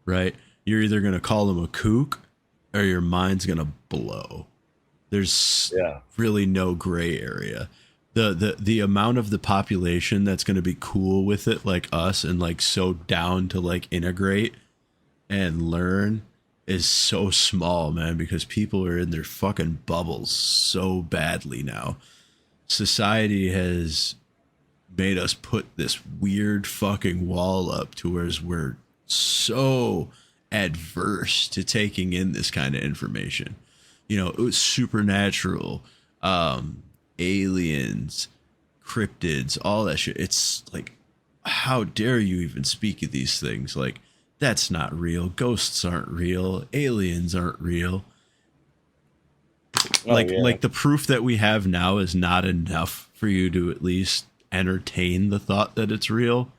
right?" You're either gonna call them a kook, or your mind's gonna blow. There's really no gray area. The amount of the population that's gonna be cool with it, like us, and like so down to like integrate and learn, is so small, man, because people are in their fucking bubbles so badly now. society has made us put this weird fucking wall up to where we're so adverse to taking in this kind of information. You know, it was supernatural, aliens, cryptids, all that shit. It's like, how dare you even speak of these things? Like, that's not real. Ghosts aren't real. Aliens aren't real. Like the proof that we have now is not enough for you to at least entertain the thought that it's real.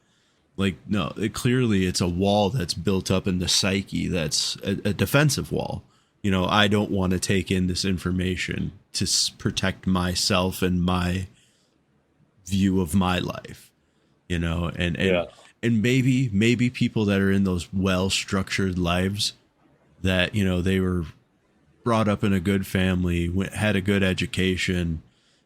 Like, no, clearly it's a wall that's built up in the psyche. That's a defensive wall. You know, I don't want to take in this information to protect myself and my view of my life. You know, and maybe people that are in those well-structured lives that, you know, they were brought up in a good family, had a good education,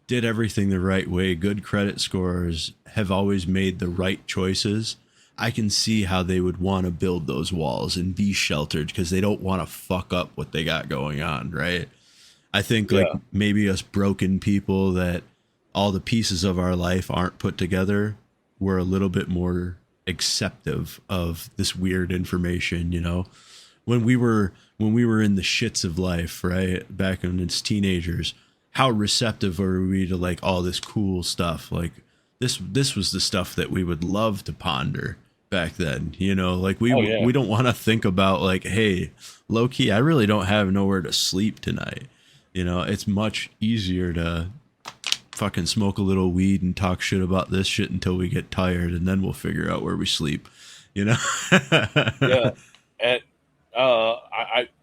did everything the right way, good credit scores, have always made the right choices. I can see how they would want to build those walls and be sheltered because they don't want to fuck up what they got going on, right? I think like maybe us broken people that all the pieces of our life aren't put together, we're a little bit more acceptive of this weird information, you know? When we were in the shits of life, right, back when it's teenagers, how receptive were we to like all this cool stuff? Like this was the stuff that we would love to ponder back then, you know, like we don't want to think about like, hey, low key, I really don't have nowhere to sleep tonight. You know, it's much easier to fucking smoke a little weed and talk shit about this shit until we get tired, and then we'll figure out where we sleep, you know? Yeah. And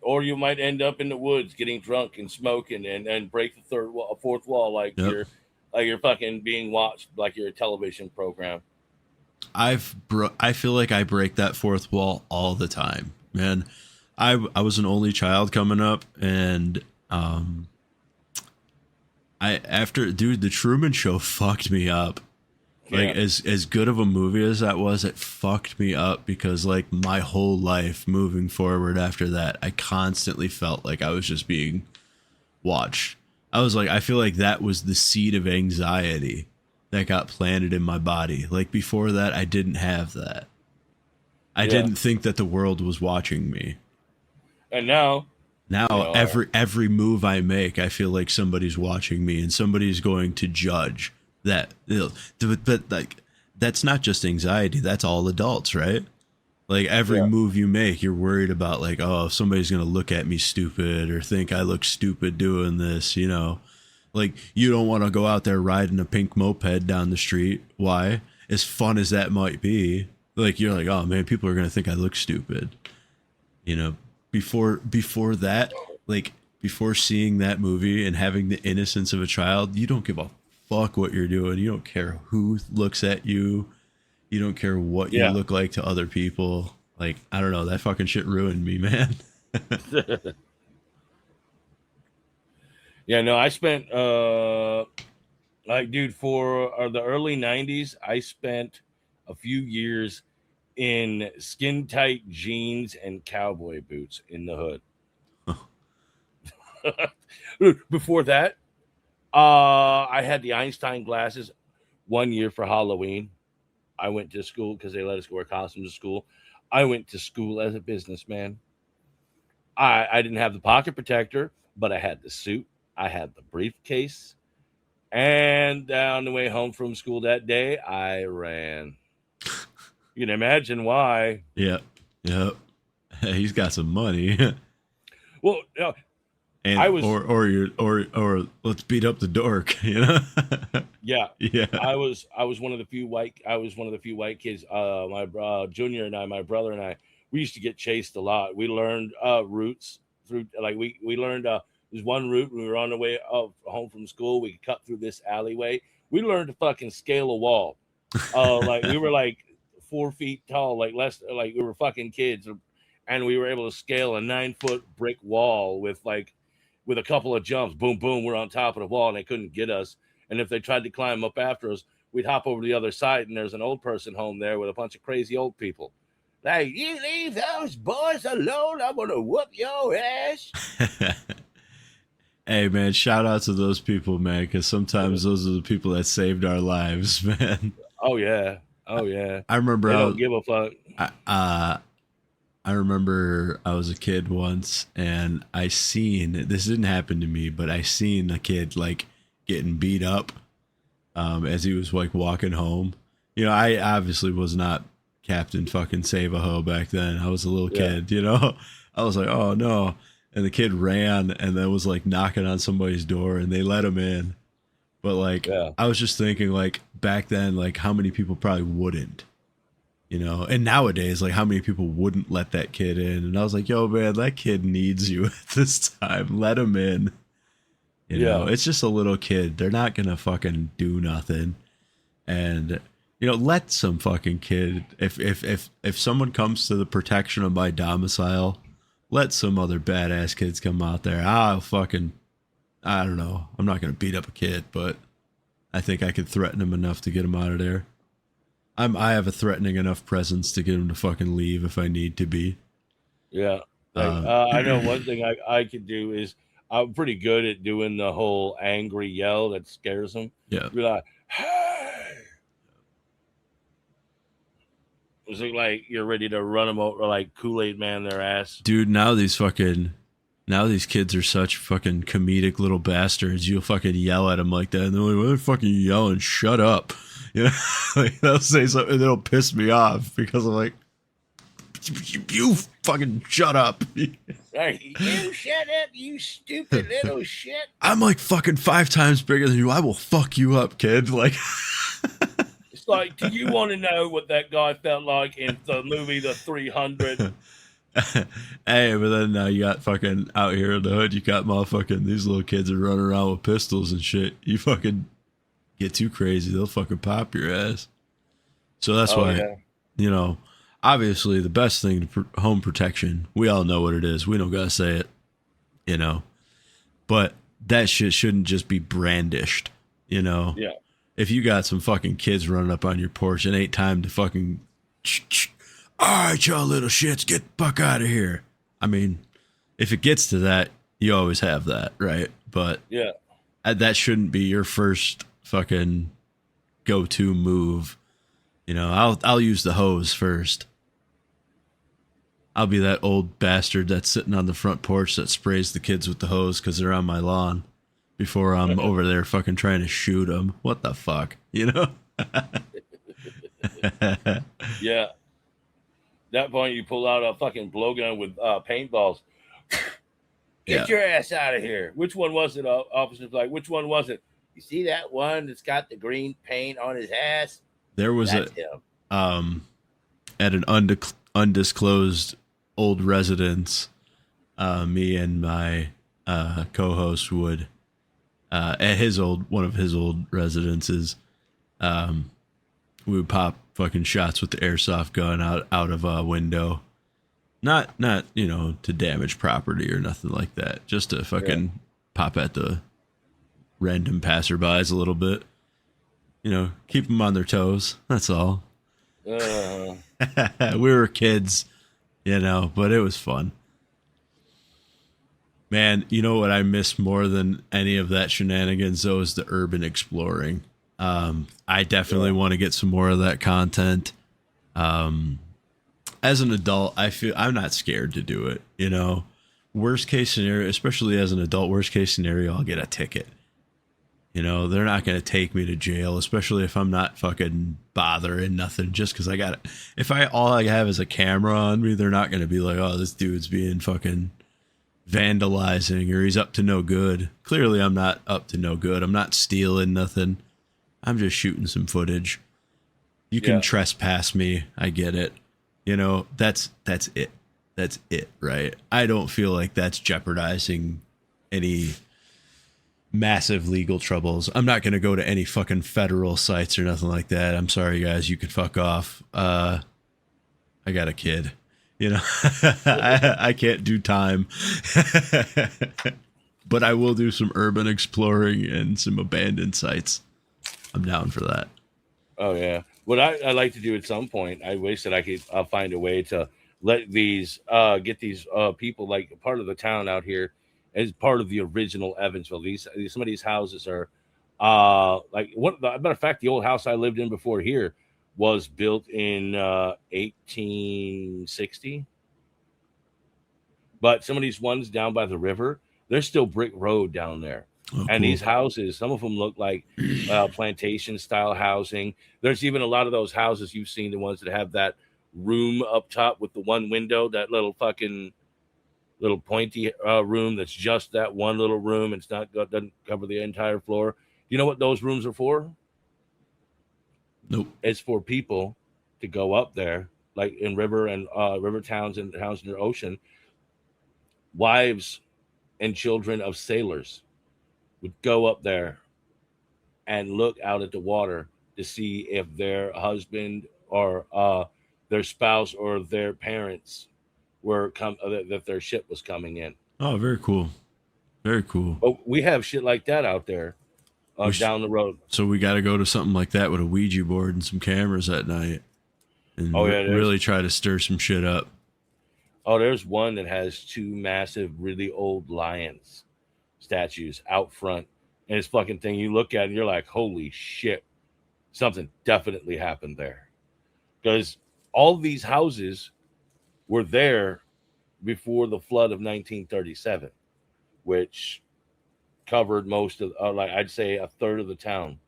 or you might end up in the woods getting drunk and smoking and break the fourth wall like you're fucking being watched like you're a television program. I feel like I break that fourth wall all the time, man. I was an only child coming up, and the Truman Show fucked me up. Like as good of a movie as that was, it fucked me up because like my whole life moving forward after that, I constantly felt like I was just being watched. I was like, I feel like that was the seed of anxiety that got planted in my body. Like before that, I didn't have that. I didn't think that the world was watching me. And now every move I make, I feel like somebody's watching me and somebody's going to judge that. But like, that's not just anxiety. That's all adults, right? Like every move you make, you're worried about like, oh, somebody's going to look at me stupid or think I look stupid doing this, you know? Like you don't want to go out there riding a pink moped down the street. Why? As fun as that might be, like you're like, oh man, people are going to think I look stupid. You know, before that, like before seeing that movie and having the innocence of a child, you don't give a fuck what you're doing. You don't care who looks at you. You don't care what you look like to other people. Like, I don't know, that fucking shit ruined me, man. Yeah, no, I spent like, dude, for the early 90s, I spent a few years in skin tight jeans and cowboy boots in the hood. Before that, I had the Einstein glasses 1 year for Halloween. I went to school because they let us wear costumes to school. I went to school as a businessman. I didn't have the pocket protector, but I had the suit. I had the briefcase. And on the way home from school that day, I ran. You can imagine why. Yep. He's got some money. Well, no, and I was, or let's beat up the dork, you know? Yeah. I was one of the few white kids. My junior and I, my brother and I, we used to get chased a lot. We learned routes through, like we learned there's one route when we were on the way home from school. We could cut through this alleyway. We learned to fucking scale a wall. Like we were like 4 feet tall, like we were fucking kids, and we were able to scale a 9-foot brick wall with a couple of jumps. Boom, boom, we're on top of the wall, and they couldn't get us. And if they tried to climb up after us, we'd hop over to the other side, and there's an old person home there with a bunch of crazy old people. Like, you leave those boys alone, I'm gonna whoop your ass. Hey man, shout out to those people, man, because sometimes those are the people that saved our lives, man. Oh yeah, oh yeah. I remember They I don't was, give a fuck. I remember I was a kid once, and I seen this didn't happen to me, but I seen a kid like getting beat up, as he was like walking home. You know, I obviously was not Captain fucking Save a Ho back then. I was a little Yeah. kid, you know. I was like, oh no, and the kid ran and then was like knocking on somebody's door, and they let him in. But like, Yeah. I was just thinking, like back then, like how many people probably wouldn't, you know, and nowadays, like how many people wouldn't let that kid in? And I was like, yo, man, that kid needs you at this time. Let him in. You know, Yeah. it's just a little kid. They're not gonna fucking do nothing. And you know, let some fucking kid. If someone comes to the protection of my domicile, let some other badass kids come out there. I'll fucking, I don't know. I'm not gonna beat up a kid, but I think I could threaten him enough to get him out of there. I have a threatening enough presence to get him to fucking leave if I need to be. Yeah. Like Um, I know one thing I could do is I'm pretty good at doing the whole angry yell that scares them. yeah, Be like, hey. It's like you're ready to run them over, like Kool-Aid Man their ass. dude. Now these kids are such fucking comedic little bastards. You'll fucking yell at them like that, and they're like, "What the fuck are you yelling? Shut up!" You know, like they'll say something that'll piss me off because I'm like, "You fucking shut up!" Like, you shut up, you stupid little shit. I'm like fucking 5 times bigger than you. I will fuck you up, kid. Like, It's like, do you want to know what that guy felt like in the movie The 300? hey, but then now you got fucking out here in the hood. You got motherfucking these little kids are running around with pistols and shit. You fucking get too crazy, they'll fucking pop your ass. So that's why, yeah. you know, obviously the best thing to home protection. We all know what it is. We don't gotta say it, you know. But that shit shouldn't just be brandished, you know. Yeah. If you got some fucking kids running up on your porch, it ain't time to fucking. All right, y'all little shits, get the fuck out of here. I mean, if it gets to that, you always have that, right? But Yeah. that shouldn't be your first fucking go-to move. You know, I'll use the hose first. I'll be that old bastard that's sitting on the front porch that sprays the kids with the hose because they're on my lawn before I'm over there fucking trying to shoot them. What the fuck, you know? Yeah. That point, you pull out a fucking blowgun with paintballs. Get your ass out of here. Which one was it? Officer's like, which one was it? You see that one that's got the green paint on his ass? There was That's him. At an undisclosed old residence, me and my co-host would at one of his old residences, we would pop fucking shots with the airsoft gun out of a window. Not you know, to damage property or nothing like that. Just to fucking pop at the random passerbys a little bit. You know, keep them on their toes. That's all. We were kids, you know, but it was fun. Man, you know what I miss more than any of that shenanigans, though, is the urban exploring. I definitely want to get some more of that content. As an adult, I feel I'm not scared to do it. You know, worst case scenario, especially as an adult, worst case scenario, I'll get a ticket. You know, they're not going to take me to jail, especially if I'm not fucking bothering nothing just because I got it. If all I have is a camera on me, they're not going to be like, oh, this dude's being fucking vandalizing or he's up to no good. Clearly, I'm not up to no good. I'm not stealing nothing. I'm just shooting some footage. You can trespass me. I get it. You know, that's it. That's it, right? I don't feel like that's jeopardizing any massive legal troubles. I'm not going to go to any fucking federal sites or nothing like that. I'm sorry, guys. You can fuck off. I got a kid. You know, I can't do time. But I will do some urban exploring and some abandoned sites. I'm down for that. Oh, yeah. What I like to do at some point, I wish that I could find a way to let these, get these people, like part of the town out here It's part of the original Evansville. Some of these houses are like what. Matter of fact, the old house I lived in before here was built in 1860. But some of these ones down by the river, there's still brick road down there. Oh, And cool. these houses, some of them look like plantation style housing. There's even a lot of those houses you've seen, the ones that have that room up top with the one window, that little pointy room that's just that one little room. It's not doesn't cover the entire floor. You know what those rooms are for? Nope. It's for people to go up there, like in river towns and towns near ocean. Wives and children of sailors would go up there and look out at the water to see if their husband or their spouse or their parents that their ship was coming in. Oh, very cool. Very cool. But we have shit like that out there down the road. So we got to go to something like that with a Ouija board and some cameras at night, and really try to stir some shit up. Oh, there's one that has two massive, really old lions statues out front. And this fucking thing, you look at it and you're like, holy shit, something definitely happened there. Because all these houses were there before the flood of 1937, which covered most of, I'd say a third of the town.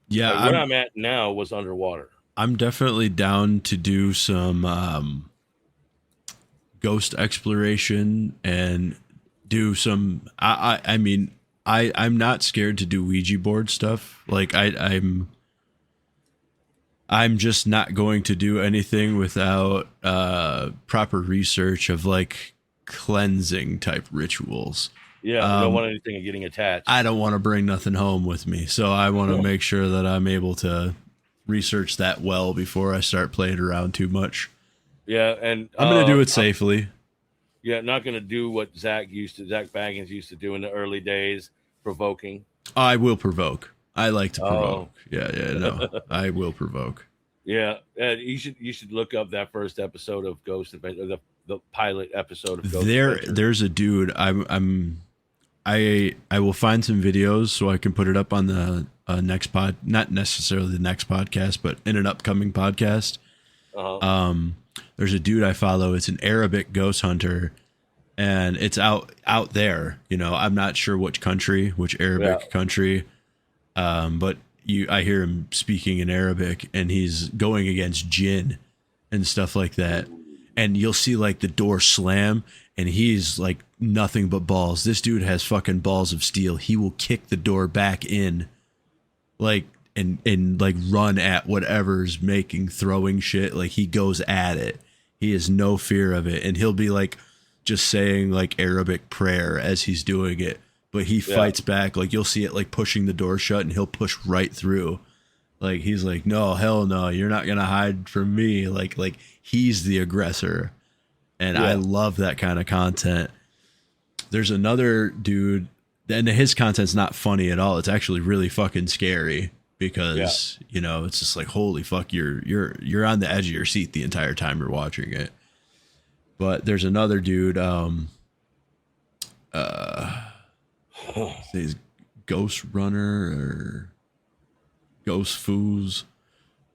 Yeah. Like where I'm at now was underwater. I'm definitely down to do some ghost exploration and do some I'm not scared to do Ouija board stuff. Like I'm just not going to do anything without proper research of like cleansing type rituals. Yeah, I don't want anything of getting attached. I don't want to bring nothing home with me, so I want to make sure that I'm able to research that well before I start playing around too much. Yeah, and I'm going to do it safely. Yeah, not going to do what Zach Baggins used to do in the early days, provoking. I will provoke. I like to provoke. No, I will provoke. Yeah, you should look up that first episode of Ghost Adventure, the pilot episode of Ghost Adventure. There's a dude. I will find some videos so I can put it up on the next not necessarily the next podcast, but in an upcoming podcast. There's a dude I follow. It's an Arabic ghost hunter, and it's out there. You know, I'm not sure which Arabic country, but I hear him speaking in Arabic, and he's going against jinn and stuff like that. And you'll see like the door slam, and he's like nothing but balls. This dude has fucking balls of steel. He will kick the door back in, like. And like run at whatever's throwing shit. Like he goes at it. He has no fear of it. And he'll be like just saying like Arabic prayer as he's doing it. But he fights back. Like you'll see it like pushing the door shut, and he'll push right through. Like he's like, no, hell no, you're not gonna hide from me. Like he's the aggressor. And I love that kind of content. There's another dude, and his content's not funny at all. It's actually really fucking scary. Because you know, it's just like, holy fuck, you're on the edge of your seat the entire time you're watching it. But there's another dude, he's Ghost Runner or Ghost Foos.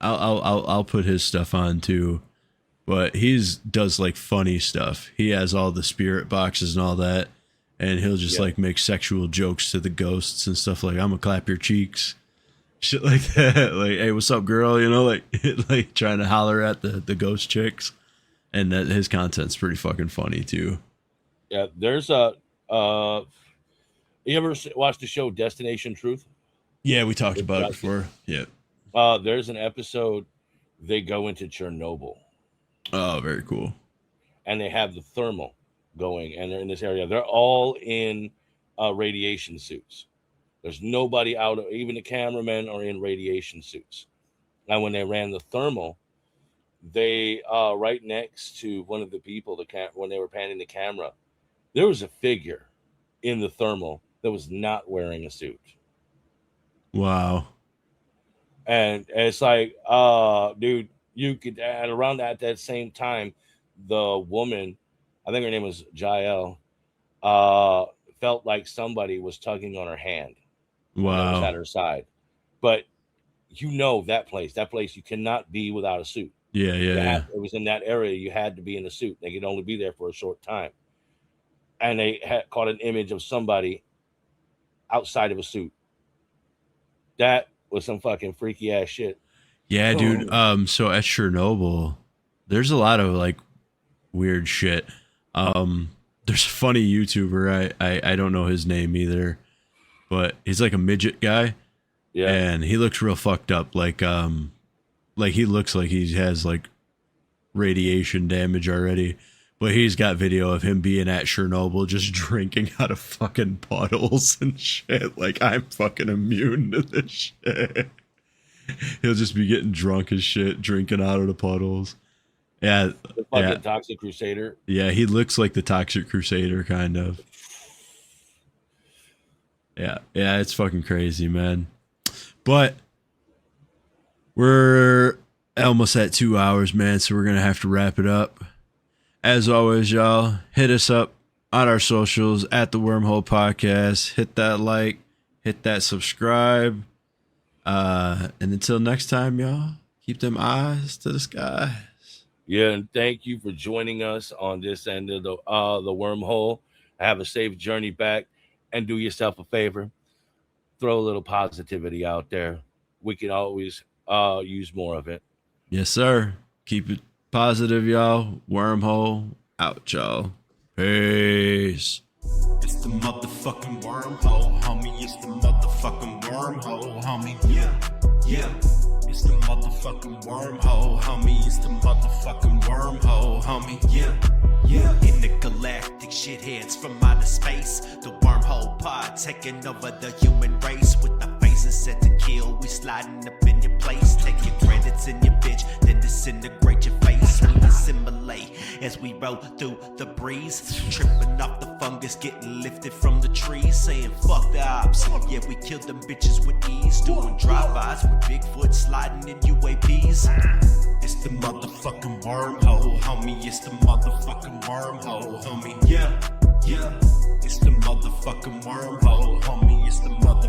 I'll put his stuff on too. But does like funny stuff. He has all the spirit boxes and all that, and he'll just like make sexual jokes to the ghosts and stuff like, I'm gonna clap your cheeks. Shit like that, like, hey, what's up, girl? You know, like like trying to holler at the ghost chicks, and that his content's pretty fucking funny too. Yeah, there's you ever watched the show Destination Truth? Yeah, we talked about it before. Yeah. There's an episode they go into Chernobyl. Oh, very cool. And they have the thermal going, and they're in this area. They're all in radiation suits. There's nobody out, even the cameramen are in radiation suits. And when they ran the thermal, they right next to one of the people, when they were panning the camera, there was a figure in the thermal that was not wearing a suit. Wow. And it's like, dude, you could at around that same time, the woman, I think her name was Jael, felt like somebody was tugging on her hand. That was Wow. at her side. But you know that place you cannot be without a suit. Yeah, yeah. It was in that area. You had to be in a suit. They could only be there for a short time. And they had caught an image of somebody outside of a suit. That was some fucking freaky ass shit. Yeah, dude. So at Chernobyl, there's a lot of like weird shit. There's a funny YouTuber. I don't know his name either, but he's like a midget guy. Yeah. And he looks real fucked up. Like he looks like he has like radiation damage already. But he's got video of him being at Chernobyl just drinking out of fucking puddles and shit. Like, I'm fucking immune to this shit. He'll just be getting drunk as shit, drinking out of the puddles. Yeah. The fucking Toxic Crusader. Yeah, he looks like the Toxic Crusader, kind of. Yeah, it's fucking crazy, man. But we're almost at 2 hours, man, so we're going to have to wrap it up. As always, y'all, hit us up on our socials at the Wormhole Podcast. Hit that like, hit that subscribe. And until next time, y'all, keep them eyes to the skies. Yeah, and thank you for joining us on this end of the wormhole. Have a safe journey back, and do yourself a favor. Throw a little positivity out there. We can always use more of it. Yes, sir. Keep it positive, y'all. Wormhole out, y'all. Peace. It's the motherfucking wormhole, homie. It's the motherfucking wormhole, homie. Yeah. It's the motherfucking wormhole, homie. It's the motherfucking wormhole, homie. Yeah. Intergalactic shitheads from outer space. The wormhole pod taking over the human race. With the faces set to kill, we sliding up in your place. Take your credits in your bitch, then disintegrate your face. We assimilate as we roll through the breeze. Tripping off the fungus, getting lifted from the trees. Saying fuck the ops, yeah, we killed them bitches with ease. Doing drive-bys with Bigfoot sliding in UAPs. It's the motherfucking wormhole, homie. It's the motherfucking wormhole, homie. Yeah. It's the motherfucking wormhole, homie. It's the motherfucking